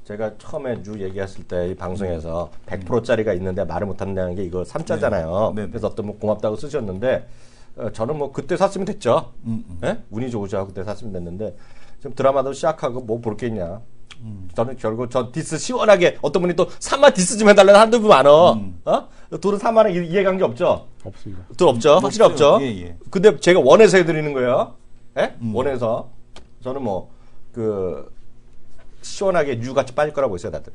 제가 처음에 뉴 얘기했을 때 이 방송에서 100%짜리가 있는데 말을 못한다는 게 이거 3자잖아요. 그래서 어떤 뭐 고맙다고 쓰셨는데 저는 뭐 그때 샀으면 됐죠. 네? 운이 좋으셔 그때 샀으면 됐는데 지금 드라마도 시작하고 뭐 볼 게 있냐. 저는 결국 저 디스 시원하게 어떤 분이 또 3만 디스 좀 해달라는 한두 분 많어. 둘은 3만원 이해관계 없죠? 없습니다. 둘 없죠? 확실히 없죠? 예. 근데 제가 원해서 해드리는 거예요. 예? 원해서. 저는 뭐, 시원하게 뉴같이 빠질 거라고 있어요, 다들.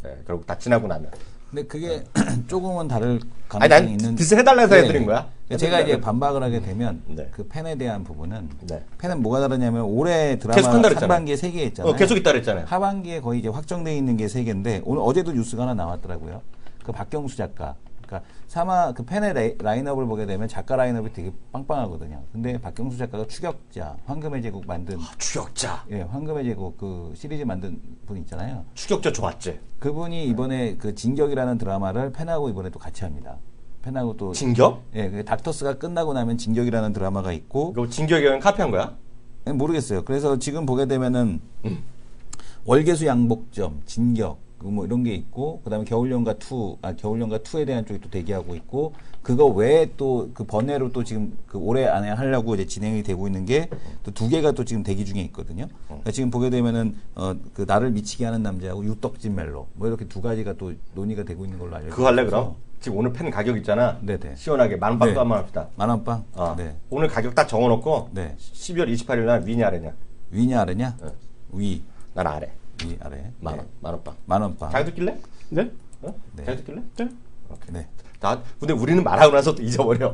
예, 결국 다 지나고 나면. 근데 그게 조금은 다를 아니, 가능성이 난 있는. 디스 해달라서 해드린 거야. 제가 이제 반박을 하게 되면 그 펜에 대한 부분은 펜은 뭐가 다르냐면 올해 드라마 상반기에 3개 있잖아요. 계속 있다 그랬잖아요. 하반기에 거의 이제 확정돼 있는 게 3개인데 오늘 어제도 뉴스가 하나 나왔더라고요. 그 박경수 작가. 그러니까 사마 그 펜의 라인업을 보게 되면 작가 라인업이 되게 빵빵하거든요. 근데 박경수 작가가 추격자, 황금의 제국 만든 추격자. 예, 황금의 제국 그 시리즈 만든 분 있잖아요. 추격자 좋았지. 그분이 이번에 그 진격이라는 드라마를 펜하고 이번에 또 같이 합니다. 펜하고 또 진격? 예, 그 닥터스가 끝나고 나면 진격이라는 드라마가 있고. 그 진격이는 카피한 거야? 모르겠어요. 그래서 지금 보게 되면은 월계수 양복점, 진격, 뭐 이런 게 있고, 그다음에 겨울연가 2에 대한 쪽이 또 대기하고 있고, 그거 외에 또 그 번외로 또 지금 그 올해 안에 하려고 이제 진행이 되고 있는 게 또 2개가 또 지금 대기 중에 있거든요. 그러니까 지금 보게 되면은 그 나를 미치게 하는 남자하고 유떡진 멜로 뭐 이렇게 2가지가 또 논의가 되고 있는 걸로 알고 있어요. 그거 할래 그럼? 지금 오늘 팬 가격 있잖아. 네네. 시원하게 만원빵도 네. 한번 합시다. 만원빵? 네. 오늘 가격 딱 정해놓고 네. 12월 28일 날 위냐 아래냐? 위냐 아래냐? 네. 위. 난 아래. 위 아래. 만원. 만원빵. 만원빵. 자기도 낄래? 네? 어? 네. 자기도 낄래? 네? 네. 근데 우리는 말하고 나서 또 잊어버려.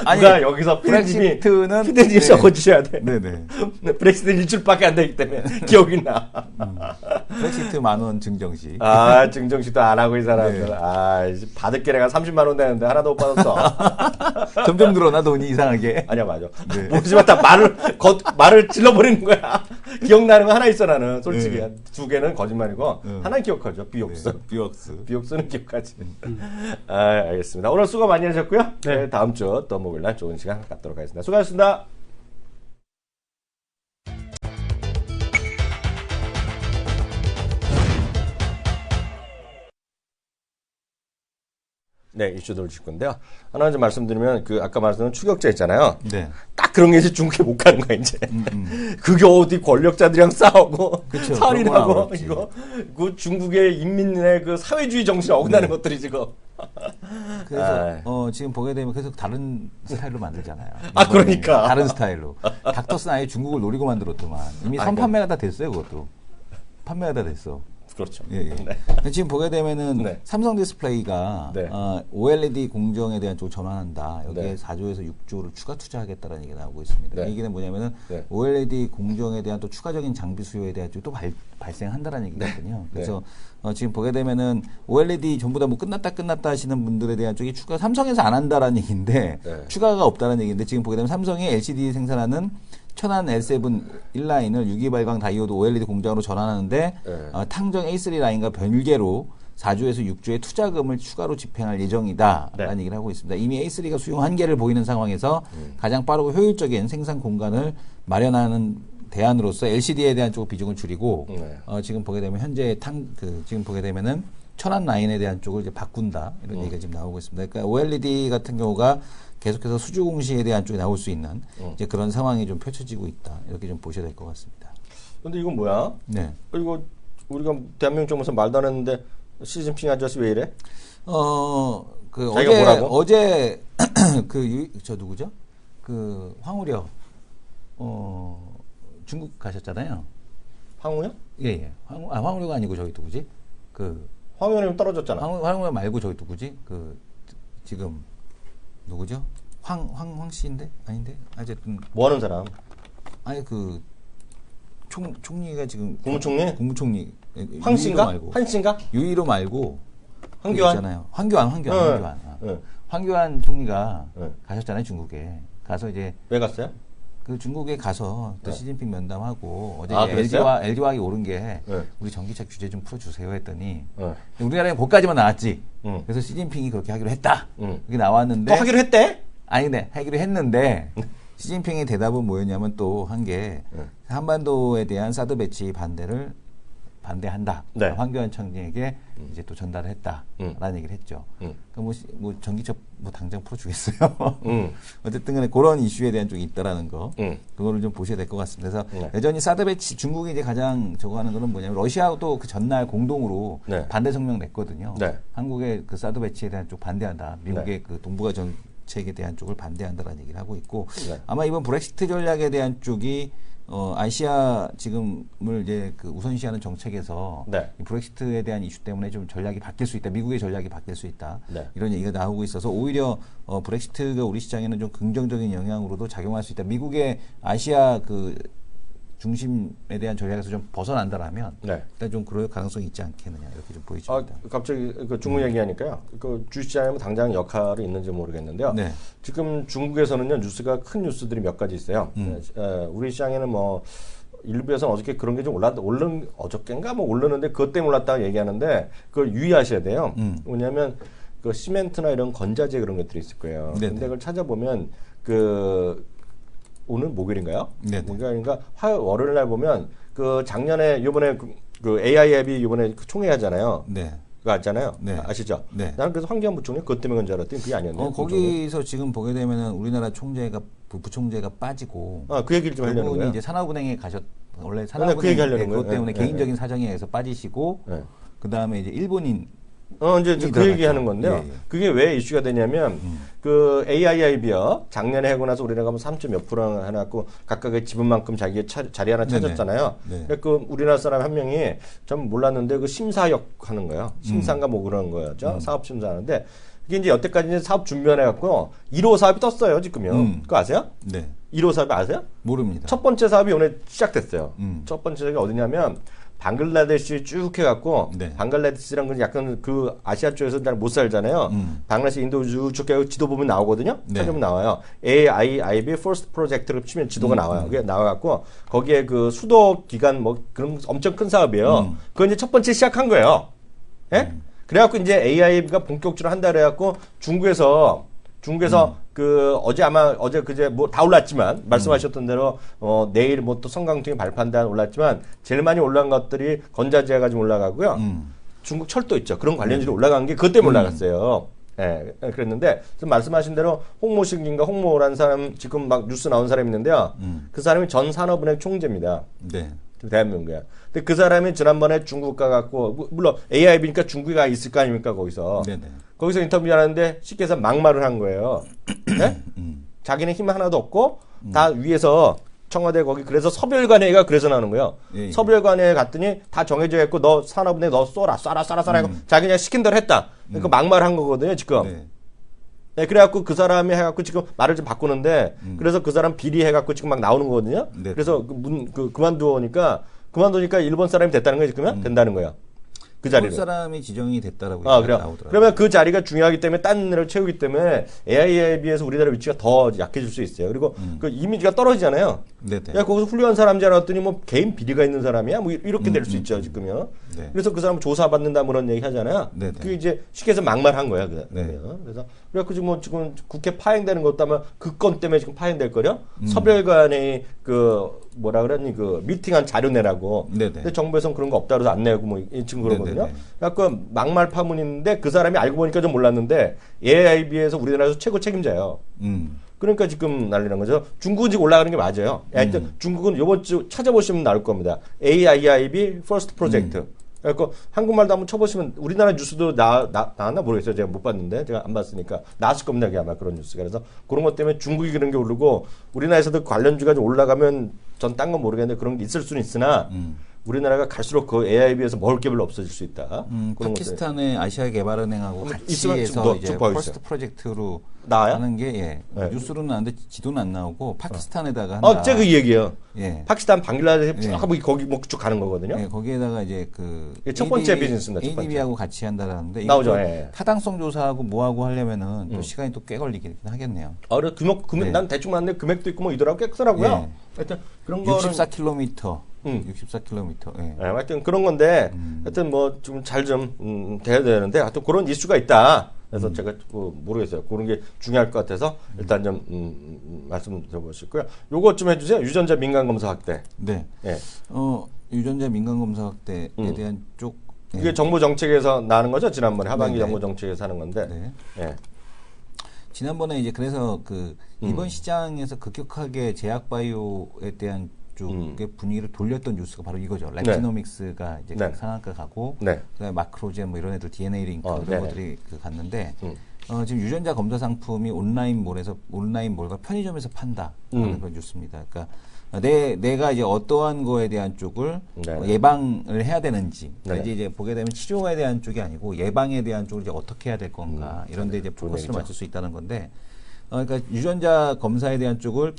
아니, 누가 여기서 브렉시트는 피디님이 네. 적어주셔야 돼. 네네. 브렉시트는 일주일밖에 안 되기 때문에 기억이 나. 브렉시트 만원 증정시. 아, 증정식도 안 하고 이 사람들. 네. 아, 이제 받을 게 내가 30만 원 되는데 하나도 못 받았어. 점점 늘어나 돈이 이상하게. 아니야, 맞아. 네. 모르지만 다 말을 질러버리는 거야. 기억나는 거 하나 있어, 나는. 솔직히. 네. 2개는 거짓말이고, 하나는 기억하죠. 비옥스. 네, 비옥스. 비옥스는 기억하지. 아, 알겠습니다. 오늘 수고 많이 하셨고요. 네. 다음 주 또 목요일날 좋은 시간 갖도록 하겠습니다. 수고하셨습니다. 네, 이슈들을 줄 건데요. 하나 좀 말씀드리면, 아까 말씀드린 추격자 있잖아요. 네. 딱 그런 게 이제 중국에 못 가는 거야, 이제. 그게 어디 권력자들이랑 싸우고, 그쵸, 살인하고, 그런 이거, 그 중국의 인민의 그 사회주의 정신에 어긋나는 것들이 지금. 그래서, 지금 보게 되면 계속 다른 스타일로 만들잖아요. 아, 그러니까. 다른 스타일로. 닥터스는 아예 중국을 노리고 만들었더만. 이미 선판매가 다 됐어요, 그것도. 판매가 다 됐어. 그렇죠. 예, 예. 네. 지금 보게 되면은 네. 삼성 디스플레이가 네. OLED 공정에 대한 쪽을 전환한다. 여기에 네. 4조에서 6조를 추가 투자하겠다는 얘기가 나오고 있습니다. 네. 이 얘기는 뭐냐면은 네. OLED 공정에 대한 또 추가적인 장비 수요에 대한 쪽이 또 발생한다라는 얘기거든요. 그래서 지금 보게 되면은 OLED 전부 다 뭐 끝났다 하시는 분들에 대한 쪽이 추가 삼성에서 안 한다라는 얘기인데 네. 추가가 없다는 얘기인데 지금 보게 되면 삼성이 LCD 생산하는 천안 L7 1라인을 유기발광 다이오드 OLED 공장으로 전환하는데 탕정 A3 라인과 별개로 4조에서 6조의 투자금을 추가로 집행할 예정이다라는 얘기를 하고 있습니다. 이미 A3가 수용 한계를 보이는 상황에서 가장 빠르고 효율적인 생산 공간을 마련하는 대안으로서 LCD에 대한 쪽 비중을 줄이고 지금 보게 되면 현재 지금 보게 되면은 천안 라인에 대한 쪽을 이제 바꾼다 이런 얘기가 지금 나오고 있습니다. 그러니까 OLED 같은 경우가 계속해서 수주 공시에 대한 쪽이 나올 수 있는 이제 그런 상황이 좀 펼쳐지고 있다 이렇게 좀 보셔야 될 것 같습니다. 근데 이건 뭐야? 네. 이거 우리가 대한민국 정부에서 말도 안 했는데 시진핑 아저씨 왜 이래? 자기가 뭐라고? 어제 저 누구죠? 황우려 중국 가셨잖아요. 황우요? 예. 황우려가 아니고 저기 누구지? 황우려님 떨어졌잖아. 황우려 말고 저기 누구지? 지금 누구죠? 황 씨인데? 아닌데? 어쨌든 뭐 하는 사람? 아니 총리가 지금 국무총리? 국무총리 황 씨인가? 한 씨인가? 유일호 말고 황교안? 있잖아요. 황교안 총리가 가셨잖아요, 중국에. 가서 이제 왜 갔어요? 중국에 가서 또 시진핑 면담하고 어제 LG화학이 오른 게 우리 전기차 규제 좀 풀어주세요 했더니 우리나라는 거기까지만 나왔지. 그래서 시진핑이 그렇게 하기로 했다. 이게 나왔는데 또 하기로 했대? 아니, 네, 하기로 했는데 시진핑의 대답은 뭐였냐면 또 한 게 한반도에 대한 사드 배치 반대한다. 황교안 총리에게 이제 또 전달을 했다라는 얘기를 했죠. 그러니까 뭐 전기차 뭐 당장 풀어주겠어요. 어쨌든 간에 그런 이슈에 대한 쪽이 있다라는 거. 그거를 좀 보셔야 될 것 같습니다. 그래서 여전히 사드 배치, 중국이 이제 가장 저거 하는 거는 뭐냐면 러시아도 그 전날 공동으로 반대 성명 냈거든요. 한국의 그 사드 배치에 대한 쪽 반대한다. 미국의 그 동북아 정책에 대한 쪽을 반대한다라는 얘기를 하고 있고 아마 이번 브렉시트 전략에 대한 쪽이 아시아 지금을 이제 우선시하는 정책에서 이 브렉시트에 대한 이슈 때문에 좀 전략이 바뀔 수 있다. 미국의 전략이 바뀔 수 있다. 이런 얘기가 나오고 있어서 오히려 브렉시트가 우리 시장에는 좀 긍정적인 영향으로도 작용할 수 있다. 미국의 아시아 중심에 대한 전략에서 좀 벗어난다라면 일단 좀 그럴 가능성이 있지 않겠느냐 이렇게 좀 보이집니다. 갑자기 중국 얘기하니까요. 주식시장에 당장 역할이 있는지 모르겠는데요. 지금 중국에서는요 뉴스가 큰 뉴스들이 몇 가지 있어요. 우리 시장에는 뭐 일부에서는 어저께 그런 게 좀 어저께인가 뭐 오르는데 그것 때문에 올랐다고 얘기하는데 그걸 유의하셔야 돼요. 뭐냐면 시멘트나 이런 건자재 그런 것들이 있을 거예요. 근데 그걸 찾아보면 오늘 목요일인가요? 목요일인가? 월요일 날 보면 작년에 이번에 그 AI 앱이 이번에 그 총회 하잖아요. 네. 그거 아시잖아요. 네. 아시죠? 네. 나는 그래서 황교안 부총리 그것 때문에 그런 줄 알았더니 그게 아니었네요. 거기서 지금 보게 되면은 우리나라 총재가 부총재가 빠지고 그 얘기를 좀 하려는 그분이 거예요. 이제 산업은행에 원래 그 산업은행 얘기 하려는 그것 거예요. 때문에 네, 개인적인 네. 사정에 의해서 빠지시고 네. 그 다음에 이제 일본인 이제 그 얘기 하는 건데요. 예, 예. 그게 왜 이슈가 되냐면, 그 AIIB요. 작년에 하고 나서 우리나라가 3.몇 프로 해놨고, 각각의 지분만큼 자기의 자리 하나 찾았잖아요. 네. 그 우리나라 사람 한 명이 전 몰랐는데 그 심사역 하는 거예요. 심사인가 뭐 그런 거였죠. 사업 심사하는데, 그게 이제 여태까지 이제 사업 준비해갖고, 1호 사업이 떴어요, 지금요. 그거 아세요? 네. 1호 사업이 아세요? 모릅니다. 첫 번째 사업이 오늘 시작됐어요. 음. 첫 번째 사업이 어디냐면 방글라데시 쭉 해갖고 네. 방글라데시란 건 약간 그 아시아 쪽에서 잘 못 살잖아요. 방글라데시 인도 쭉 해고 지도 보면 나오거든요. 네. 찾으면 나와요. AIIB First Project를 치면 지도가 나와요. 그게 나와갖고 거기에 그 수도 기관 뭐 그런 엄청 큰 사업이에요. 그거 이제 첫 번째 시작한 거예요. 예? 그래갖고 이제 AIB가 본격적으로 한다 그래갖고 중국에서 그 어제 그제 뭐 다 올랐지만 말씀하셨던 대로 내일 뭐 또 성강통에 발판단 올랐지만 제일 많이 올라간 것들이 건자재가 좀 올라가고요. 중국 철도 있죠. 그런 관련주로 올라간 게 그것 때문에 올라갔어요. 예, 그랬는데 지금 말씀하신 대로 홍모식인가 홍모라는 사람 지금 막 뉴스 나온 사람이 있는데요. 그 사람이 전 산업은행 총재입니다. 네. 대한민국에. 근데 그 사람이 지난번에 중국 가갖고 물론 AIB니까 중국이 있을 거 아닙니까 거기서. 네네. 거기서 인터뷰하는데 쉽게 해서 막말을 한 거예요. 네? 자기는 힘 하나도 없고 다 위에서 청와대 거기 그래서 서별관회가 그래서 나오는 거예요. 예. 서별관회에 갔더니 다 정해져 있고 너 산업은행 너 쏴라 하고 자기 그냥 시킨 대로 했다. 그러니까 막말을 한 거거든요 지금. 네. 네, 그래갖고 그 사람이 해갖고 지금 말을 좀 바꾸는데 그래서 그 사람 비리 해갖고 지금 막 나오는 거거든요. 네. 그래서 그만두니까 일본 사람이 됐다는 거예요 지금은 된다는 거예요. 그 자리를. 사람이 지정이 됐다라고 그래요. 나오더라고요. 그러면 그 자리가 중요하기 때문에 딴 일을 채우기 때문에 AI에 비해서 우리나라 위치가 더 약해질 수 있어요. 그리고 그 이미지가 떨어지잖아요. 네네. 야, 거기서 훌륭한 사람 줄 알았더니 뭐 개인 비리가 있는 사람이야? 뭐 이렇게 될 수 있죠, 지금요. 네. 그래서 그 사람 조사받는다 뭐 그런 얘기 하잖아요. 네네. 그게 이제 쉽게 해서 막말한 거야. 네. 그래서 지금 국회 파행되는 것도 아마 그 건 때문에 지금 파행될 거요. 서별관의 그 뭐라 그러니 그 미팅한 자료 내라고. 네네. 근데 정부에서는 그런 거 없다 그래서 안 내고 뭐 지금 그러거든요. 네네네. 약간 막말 파문인데 그 사람이 알고 보니까 좀 몰랐는데 AIB에서 우리나라에서 최고 책임자예요. 그러니까 지금 난리난 거죠. 중국은 지금 올라가는 게 맞아요. 하여튼 중국은 이번 주 찾아보시면 나올 겁니다. AIIB First Project. 그래서 한국말도 한번 쳐보시면 우리나라 뉴스도 나왔나 모르겠어요. 제가 못 봤는데 제가 안 봤으니까 나왔을 겁니다. 아마 그런 뉴스가. 그래서 그런 것 때문에 중국이 그런 게 오르고 우리나라에서도 관련주가 좀 올라가면 전 딴 건 모르겠는데 그런 게 있을 수는 있으나 우리나라가 갈수록 그 AIB에서 먹을 게 별로 없어질 수 있다. 그런 파키스탄의 아시아개발은행하고 같이 있으면 해서 좀 보여주세요. 퍼스트 프로젝트로 나와요? 하는 게 네. 뉴스로는 나오는데 지도는 안 나오고 파키스탄에다가 한다. 제가 그 얘기예요. 예. 파키스탄, 방글라데시 예. 거기 뭐 쭉 가는 거거든요. 예, 거기에다가 이제 그 이게 첫 번째 비즈니스입니다, 첫 번째. ADB하고 같이 한다라는데 나오죠, 이거 예. 타당성 조사하고 뭐하고 하려면은 또 시간이 또 꽤 걸리긴 하겠네요. 그래 금액 네. 난 대충 봤는데 금액도 있고 뭐 이더라고 꽤 크더라고요. 예. 하여튼 그런 거는 64km. 64km. 예. 하여튼 그런 건데 하여튼 뭐 좀 잘 좀 돼야 되는데 하여튼 그런 이슈가 있다. 그래서 제가 모르겠어요. 그런 게 중요할 것 같아서 일단 좀 말씀 드려보시고요. 요것 좀 해주세요. 유전자 민간 검사 확대. 네. 예. 유전자 민간 검사 확대에 대한 쪽 이게 정부 정책에서 나는 거죠. 지난번에 하반기 네네. 정부 정책에서 하는 건데. 네. 예. 지난번에 이제 그래서 그 이번 시장에서 급격하게 제약바이오에 대한 쪽의 분위기를 돌렸던 뉴스가 바로 이거죠. 랩지노믹스가 이제 네. 상한가 가고 네. 그다음에 마크로젠 뭐 이런 애들 DNA 링크 이런 네네. 것들이 갔는데 지금 유전자 검사 상품이 온라인몰과 편의점에서 판다 하는 그런 뉴스입니다. 그러니까 내가 이제 어떠한 거에 대한 쪽을 네네. 예방을 해야 되는지 네네. 이제 보게 되면 치료에 대한 쪽이 아니고 예방에 대한 쪽을 이제 어떻게 해야 될 건가 이런데 이제 포커스를 얘기죠. 맞출 수 있다는 건데 그러니까 유전자 검사에 대한 쪽을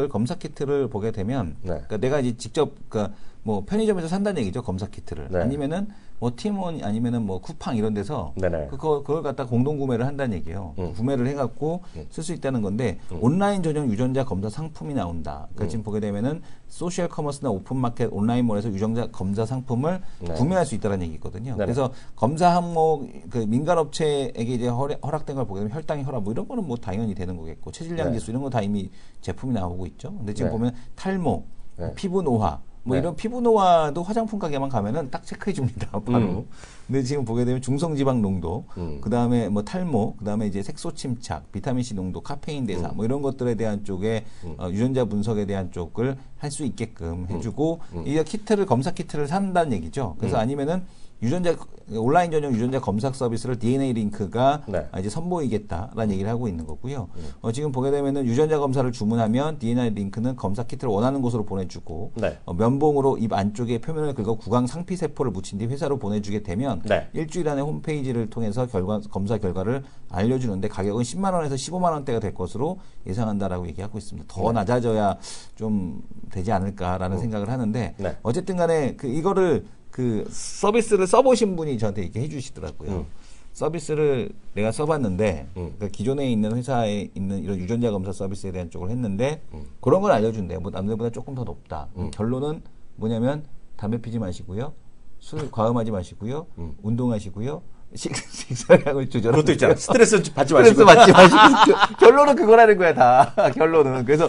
검사 키트를 보게 되면 네. 그러니까 내가 이제 직접 그러니까 뭐 편의점에서 산다는 얘기죠 검사 키트를 네. 아니면은 뭐 티몬 아니면은 뭐 쿠팡 이런 데서 네네. 그걸 갖다 공동 구매를 한다는 얘기예요. 구매를 해갖고 쓸 수 있다는 건데 온라인 전용 유전자 검사 상품이 나온다. 그러니까 지금 보게 되면은 소셜 커머스나 오픈마켓 온라인몰에서 유전자 검사 상품을 네. 구매할 수 있다는 얘기거든요. 네네. 그래서 검사 항목 그 민간업체에게 이제 허락된 걸 보게 되면 혈당의 혈압 뭐 이런 거는 뭐 당연히 되는 거겠고 체질량 네. 지수 이런 거 다 이미 제품이 나오고 있죠. 근데 지금 네. 보면 탈모, 네. 피부 노화 뭐 네. 이런 피부 노화도 화장품 가게만 가면은 딱 체크해 줍니다. 바로. 근데 지금 보게 되면 중성지방 농도, 그다음에 뭐 탈모, 그다음에 이제 색소 침착, 비타민 C 농도, 카페인 대사 뭐 이런 것들에 대한 쪽에 유전자 분석에 대한 쪽을 할 수 있게끔 해주고 이 키트를 검사 키트를 산다는 얘기죠. 그래서 아니면은 유전자 온라인 전용 유전자 검사 서비스를 DNA 링크가 네. 이제 선보이겠다라는 얘기를 하고 있는 거고요. 지금 보게 되면은 유전자 검사를 주문하면 DNA 링크는 검사 키트를 원하는 곳으로 보내주고 네. 면봉으로 입 안쪽에 표면을 긁어 구강 상피 세포를 묻힌 뒤 회사로 보내주게 되면 네. 일주일 안에 홈페이지를 통해서 검사 결과를 알려주는데 가격은 10만 원에서 15만 원대가 될 것으로 예상한다라고 얘기하고 있습니다. 더 낮아져야 좀 되지 않을까라는 생각을 하는데 네. 어쨌든 간에 이거를 그 서비스를 써보신 분이 저한테 이렇게 해주시더라고요. 서비스를 내가 써봤는데 그러니까 기존에 있는 회사에 있는 이런 유전자 검사 서비스에 대한 쪽을 했는데 그런 걸 알려준대요. 뭐 남들보다 조금 더 높다. 결론은 뭐냐면 담배 피지 마시고요. 술 과음하지 마시고요. 운동하시고요. 식사량을 조절하고 그것도 있잖아. 스트레스 받지 스트레스 마시고. 받지 마시고 결론은 그거라는 거야 다 결론은. 그래서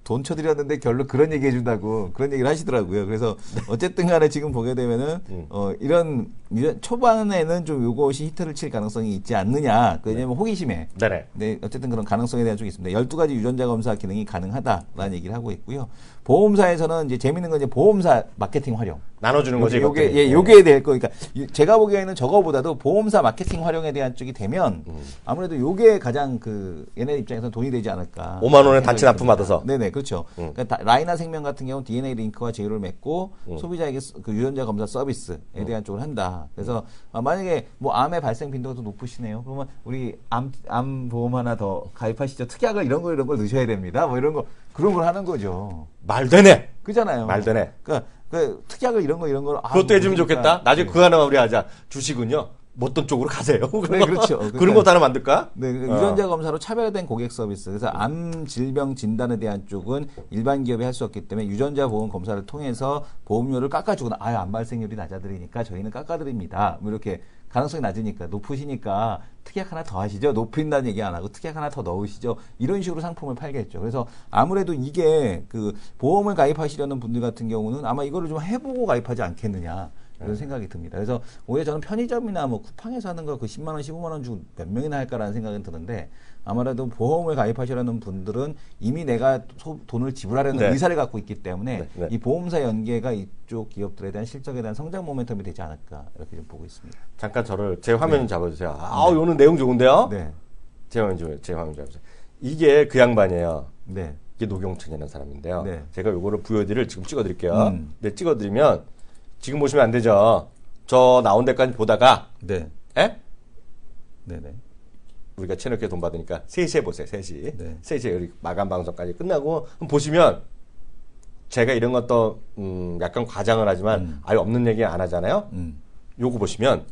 돈 쳐드렸는데 결론 그런 얘기 해준다고 그런 얘기를 하시더라고요. 그래서 어쨌든 간에 지금 보게 되면은 이런 초반에는 좀 요것이 히트를 칠 가능성이 있지 않느냐. 왜냐면 호기심에. 네네. 네, 어쨌든 그런 가능성에 대한 쪽이 있습니다. 12가지 유전자 검사 기능이 가능하다라는 얘기를 하고 있고요. 보험사에서는 이제 재밌는 건 이제 보험사 마케팅 활용. 나눠주는 거지. 요게 될 거. 그러니까 제가 보기에는 저거보다도 보험사 마케팅 활용에 대한 쪽이 되면 아무래도 요게 가장 얘네 입장에서는 돈이 되지 않을까. 5만 원에 단체 납품 받아서. 네네, 그렇죠. 그러니까 라이나 생명 같은 경우는 DNA 링크와 제휴를 맺고 소비자에게 그 유전자 검사 서비스에 대한 쪽을 한다. 그래서 만약에 뭐 암의 발생 빈도가 더 높으시네요. 그러면 우리 암 보험 하나 더 가입하시죠. 특약을 이런 걸 넣으셔야 됩니다. 뭐 이런 거 그런 걸 하는 거죠. 말 되네. 그잖아요. 말 되네. 그러니까 특약을 이런 걸 그것도 해주면 좋겠다. 나중에 그거 하나 우리 하자. 주식은요. 어떤 쪽으로 가세요. 네, 그렇죠. 그런 거 하나 만들까? 네, 유전자 검사로 차별화된 고객 서비스. 그래서 암 질병 진단에 대한 쪽은 일반 기업이 할 수 없기 때문에 유전자 보험 검사를 통해서 보험료를 깎아주거나 암 발생률이 낮아드리니까 저희는 깎아드립니다. 뭐 이렇게 가능성이 낮으니까 높으시니까 특약 하나 더 하시죠. 높인다는 얘기 안 하고 특약 하나 더 넣으시죠. 이런 식으로 상품을 팔겠죠. 그래서 아무래도 이게 보험을 가입하시려는 분들 같은 경우는 아마 이거를 좀 해보고 가입하지 않겠느냐. 이런 생각이 듭니다. 그래서 오히려 저는 편의점이나 뭐 쿠팡에서 하는 거 10만 원, 15만 원 주고 몇 명이나 할까라는 생각이 드는데 아무래도 보험을 가입하시려는 분들은 이미 내가 돈을 지불하려는 의사를 갖고 있기 때문에 이 보험사 연계가 이쪽 기업들에 대한 실적에 대한 성장 모멘텀이 되지 않을까 이렇게 좀 보고 있습니다. 잠깐 제 화면 잡아주세요. 오늘 내용 좋은데요? 네. 제 화면 잡아주세요. 이게 그 양반이에요. 네. 이게 노경천이라는 사람인데요. 네. 제가 요거를 VOD를 지금 찍어드릴게요. 네, 찍어드리면 지금 보시면 안 되죠. 저 나온 데까지 보다가 네. 네네. 우리가 채널께 돈 받으니까 3시에 보세요. 3시. 네. 3시에 우리 마감 방송까지 끝나고 보시면 제가 이런 것도 약간 과장을 하지만 아예 없는 얘기 안 하잖아요. 요거 보시면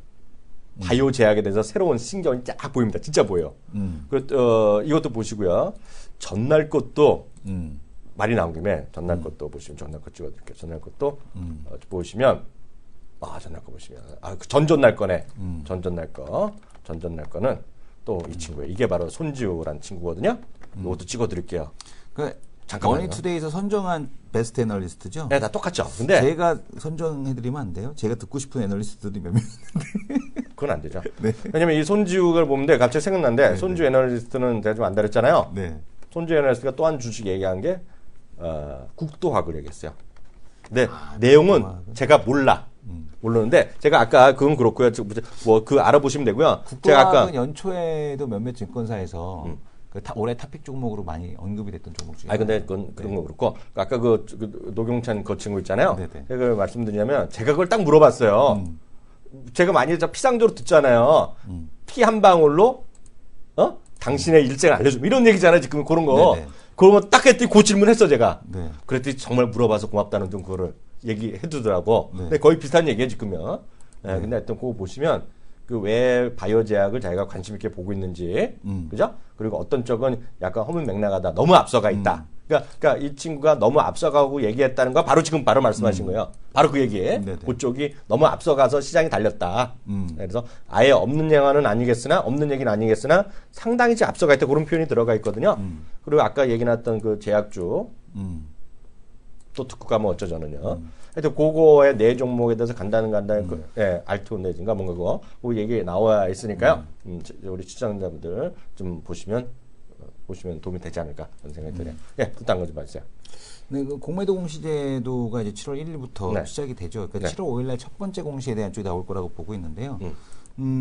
바이오 제약에 대해서 새로운 신경이 쫙 보입니다. 진짜 보여요. 이것도 보시고요. 전날 것도 말이 나온 김에 전날 것도 보시면 전날 것 찍어드릴게요. 전날 것도 보시면 전날 거 보시면 그 전전날 거네. 전전날 거는 또 이 친구예요. 이게 바로 손지우라는 친구거든요. 이것도 찍어드릴게요. 잠깐만요. 머니투데이에서 선정한 베스트 애널리스트죠? 네, 다 똑같죠. 근데 제가 선정해드리면 안 돼요? 제가 듣고 싶은 애널리스트들이 몇 명 있는데. 그건 안 되죠. 네. 왜냐면 이 손지우를 보는데 갑자기 생각난데 손지우 애널리스트는 제가 좀 안다랬잖아요. 네. 손지우 애널리스트가 또 한 주식 얘기한 게 국도학을 얘기했어요. 근데 내용은 제가 모르는데 제가 아까 그건 그렇고요. 뭐 알아보시면 되고요. 제가 아까 연초에도 몇몇 증권사에서 올해 탑픽 종목으로 많이 언급이 됐던 종목 중에. 근데 그건 그런 거 그렇고 아까 그 노경찬 그 친구 있잖아요. 네네. 제가 말씀드리냐면 제가 그걸 딱 물어봤어요. 제가 많이 피상적으로 듣잖아요. 피 한 방울로 당신의 일생을 알려줘. 이런 얘기잖아요. 지금 그런 거. 네네. 그런 거 딱 했더니 그 질문했어 제가. 네. 그랬더니 정말 물어봐서 고맙다는 좀 그거를 얘기해두더라고. 네. 근데 거의 비슷한 얘기예요 지금요. 네. 근데 하여튼 그거 보시면 그 왜 바이오 제약을 자기가 관심 있게 보고 있는지, 그죠? 그리고 어떤 쪽은 약간 허문맹랑하다, 너무 앞서가 있다. 그러니까 이 친구가 너무 앞서가고 얘기했다는 거 바로 지금 말씀하신 거예요. 바로 그 얘기에 그쪽이 너무 앞서가서 시장이 달렸다. 그래서 아예 없는 얘기는 아니겠으나 상당히 앞서가 있다 그런 표현이 들어가 있거든요. 그리고 아까 얘기 나왔던 그 제약주 또 듣고 가면 어쩌자는요. 하여튼 그거의 네 종목에 대해서 간단한 알트온 내진가 뭔가 그거 얘기 나와 있으니까요. 우리 시청자분들 좀 보시면 도움이 되지 않을까 그런 생각이 드네요. 예, 딴 거 좀 봐주세요. 네, 그 공매도 공시제도가 이제 7월 1일부터 네. 시작이 되죠. 그러니까 네. 7월 5일날 첫 번째 공시에 대한 쪽이 나올 거라고 보고 있는데요.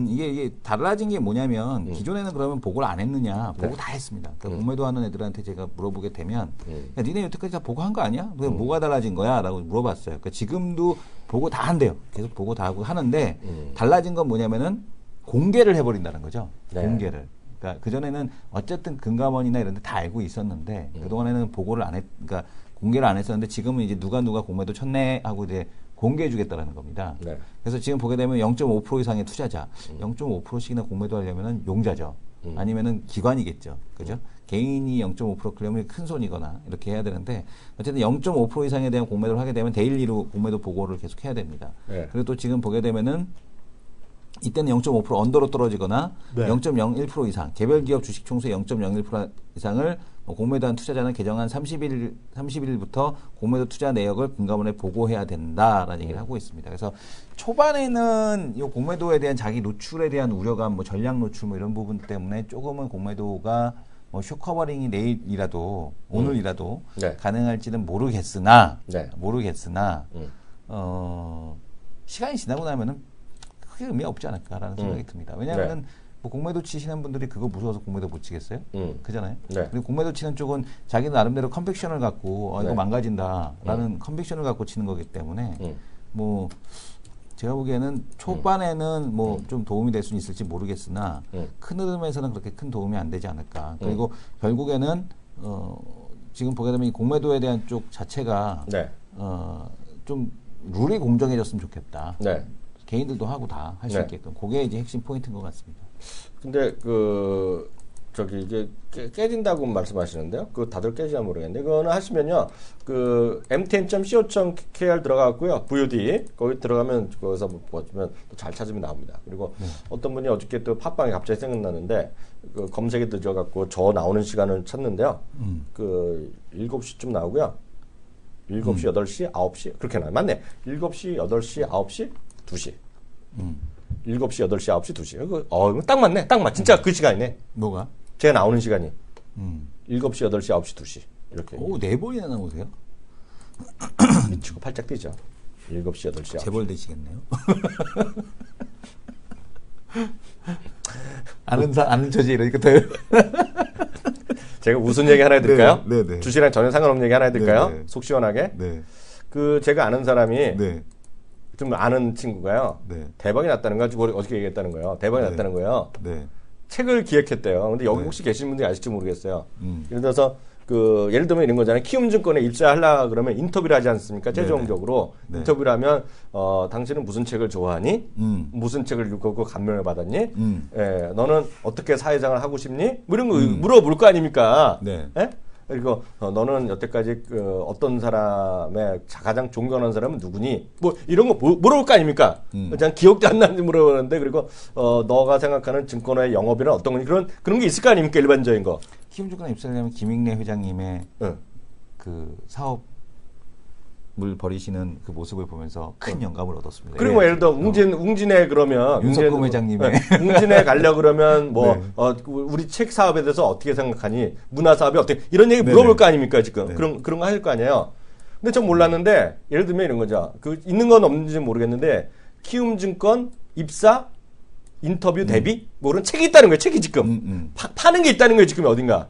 이게 달라진 게 뭐냐면 기존에는 그러면 보고를 안 했느냐? 보고 다 했습니다. 그러니까 공매도 하는 애들한테 제가 물어보게 되면 야, 니네 여태까지 다 보고한 거 아니야? 왜 뭐가 달라진 거야? 라고 물어봤어요. 그러니까 지금도 보고 다 한대요. 계속 보고 다 하고 하는데 달라진 건 뭐냐면은 공개를 해버린다는 거죠. 네. 공개를. 그러니까 그전에는 어쨌든 금감원이나 이런 데 다 알고 있었는데 그동안에는 보고를 안 그러니까 공개를 안 했었는데 지금은 이제 누가 공매도 쳤네 하고 이제 공개해 주겠다라는 겁니다. 네. 그래서 지금 보게 되면 0.5% 이상의 투자자, 0.5%씩이나 공매도 하려면은 용자죠. 아니면은 기관이겠죠. 그죠? 개인이 0.5% 그러면 큰 손이거나 이렇게 해야 되는데 어쨌든 0.5% 이상에 대한 공매도를 하게 되면 데일리로 공매도 보고를 계속 해야 됩니다. 네. 그리고 또 지금 보게 되면은 이때는 0.5% 언더로 떨어지거나 네. 0.01% 이상, 개별 기업 주식 총수의 0.01% 이상을 공매도한 투자자는 개정한 30일부터 공매도 투자 내역을 금감원에 보고해야 된다라는 얘기를 하고 있습니다. 그래서 초반에는 이 공매도에 대한 자기 노출에 대한 우려감, 뭐 전략 노출 뭐 이런 부분 때문에 조금은 공매도가 뭐 쇼커버링이 내일이라도 오늘이라도 네. 가능할지는 모르겠으나 네. 시간이 지나고 나면은 크게 의미 없지 않을까라는 생각이 듭니다. 왜냐하면은 뭐 공매도 치시는 분들이 그거 무서워서 공매도 못 치겠어요? 그잖아요. 네. 그리고 공매도 치는 쪽은 자기 나름대로 컨빅션을 갖고 이거 네. 망가진다라는 컨빅션을 갖고 치는 거기 때문에 뭐 제가 보기에는 초반에는 뭐 좀 도움이 될 수는 있을지 모르겠으나 큰 흐름에서는 그렇게 큰 도움이 안 되지 않을까. 그리고 결국에는 지금 보게 되면 이 공매도에 대한 쪽 자체가 네. 좀 룰이 공정해졌으면 좋겠다. 네. 개인들도 하고 다 할 수 네. 있게끔 그게 이제 핵심 포인트인 것 같습니다. 근데 이게 깨진다고 말씀하시는데요. 그 다들 깨지나 모르겠는데 그거는 하시면요. 그 mtn.co.kr 들어가고요. VOD 거기 들어가면 거기서 보시면 잘 찾으면 나옵니다. 그리고 어떤 분이 어저께 또 팟빵이 갑자기 생각나는데 그 검색에 들어갖고 저 나오는 시간을 찾는데요. 그 7시쯤 나오고요. 7시, 8시, 9시 그렇게 나와요. 맞네. 7시, 8시, 9시, 2시. 7시, 8시, 9시, 2시. 이거 딱 맞네. 딱 맞. 진짜 그 시간이네. 뭐가? 제가 나오는 시간이 7시, 8시, 9시, 2시 이렇게 오, 4번이나 나오세요? 미치고 팔짝 뛰죠. 7시, 8시, 9시. 재벌 되시겠네요. 아는 처지 이러니까 더. 제가 무슨 얘기 하나 해드릴까요? 네, 네. 주시랑 전혀 상관없는 얘기 하나 해드릴까요? 네, 네. 속 시원하게. 네. 그 제가 아는 사람이 네. 좀 아는 친구가요. 네. 대박이 났다는 거야. 어저께 얘기했다는 거예요. 대박이 네. 났다는 거예요. 네. 책을 기획했대요. 근데 여기 네. 혹시 계시는 분들이 아실지 모르겠어요. 예를 들어서 그 예를 들면 이런 거잖아요. 키움증권에 입사하려 그러면 인터뷰를 하지 않습니까? 최종적으로 네. 인터뷰를 하면 당신은 무슨 책을 좋아하니? 무슨 책을 읽고 감명을 받았니? 예, 너는 어떻게 사회생활을 하고 싶니? 뭐 이런 거 물어볼 거 아닙니까? 네. 예? 그리고 너는 여태까지 어떤 사람의 가장 존경하는 사람은 누구니? 뭐 이런 거 물어볼 거 아닙니까? 그냥 기억도 안 나는지 물어보는데 그리고 너가 생각하는 증권의 영업이란 어떤 거니? 그런 게 있을 거 아닙니까? 일반적인 거. 키움증권 입사하려면 김익래 회장님의 응. 그 사업을 벌이시는 그 모습을 보면서 큰 영감을 얻었습니다. 그리고 뭐 예를 들어 웅진에 그러면 윤석금 회장님의 웅진에 가려 그러면 뭐 네. 우리 책 사업에 대해서 어떻게 생각하니? 문화 사업이 어떻게 이런 얘기 네네. 물어볼 거 아닙니까 지금? 네. 그런 거 할 거 아니에요. 근데 전 몰랐는데 예를 들면 이런 거죠. 그 있는 건 없는지 모르겠는데 키움증권 입사 인터뷰 데뷔 뭐 그런 책이 있다는 거예요. 책이 지금 파는 게 있다는 거예요. 지금 어딘가.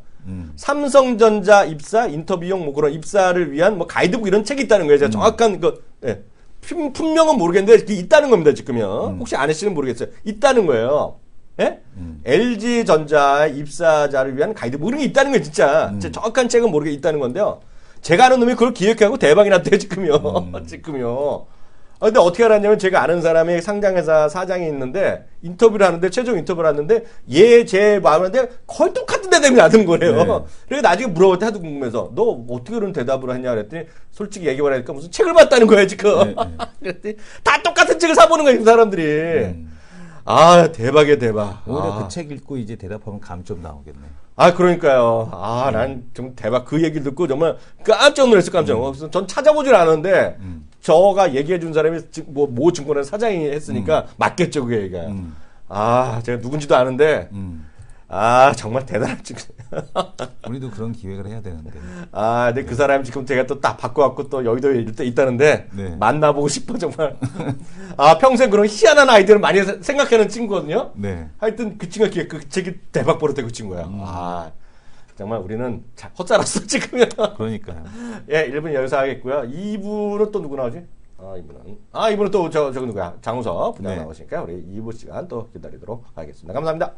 삼성전자 입사 인터뷰용 뭐 그런 입사를 위한 뭐 가이드북 이런 책이 있다는 거예요. 제가 정확한 예. 품명은 모르겠는데 그게 있다는 겁니다. 지금요. 혹시 아시는 모르겠어요. 있다는 거예요. 예? LG전자 입사자를 위한 가이드북 뭐 이런 게 있다는 거예요. 진짜 정확한 책은 모르게 있다는 건데요. 제가 아는 놈이 그걸 기획하고 대박이 났대요. 지금요. 지금요. 근데 어떻게 알았냐면 제가 아는 사람이 상장회사 사장이 있는데 인터뷰를 하는데 최종 인터뷰를 하는데 제 마음인데 거의 똑같은 대답이 나는 거예요. 네. 그래서 나중에 물어볼 때 하도 궁금해서 너 어떻게 그런 대답을 했냐 그랬더니 솔직히 얘기를 하니까 무슨 책을 봤다는 거예요 지금. 그랬더니 다 똑같은 책을 사보는 거예요 이 사람들이. 아, 대박이야, 대박. 오히려 그 책 읽고 이제 대답하면 감 좀 나오겠네. 아, 그러니까요. 아, 난 좀 대박. 그 얘기를 듣고 정말 깜짝 놀랐어요, 깜짝 놀랐어요. 전 찾아보질 않았는데, 저가 얘기해 준 사람이 모 증권회 사장이 했으니까 맞겠죠, 그 얘기가. 아, 제가 누군지도 아는데, 아, 정말 대단한 친구. 우리도 그런 기획을 해야 되는데. 아, 근데 그 사람이 지금 제가 또 딱 바꿔갖고 또 여의도에 있다는데, 네. 만나보고 싶어, 정말. 아, 평생 그런 희한한 아이디어를 많이 생각하는 친구거든요. 네. 하여튼 그 친구가 그 책이 대박 벌었대, 그 친구야. 아, 정말 우리는 헛살았어, 지금. 그러니까요. 예, 1분 여기서 하겠고요. 2부는 또 누구 나오지? 이분은 또 저거 누구야? 장우석 부장 네. 나오시니까 우리 2부 시간 또 기다리도록 하겠습니다. 감사합니다.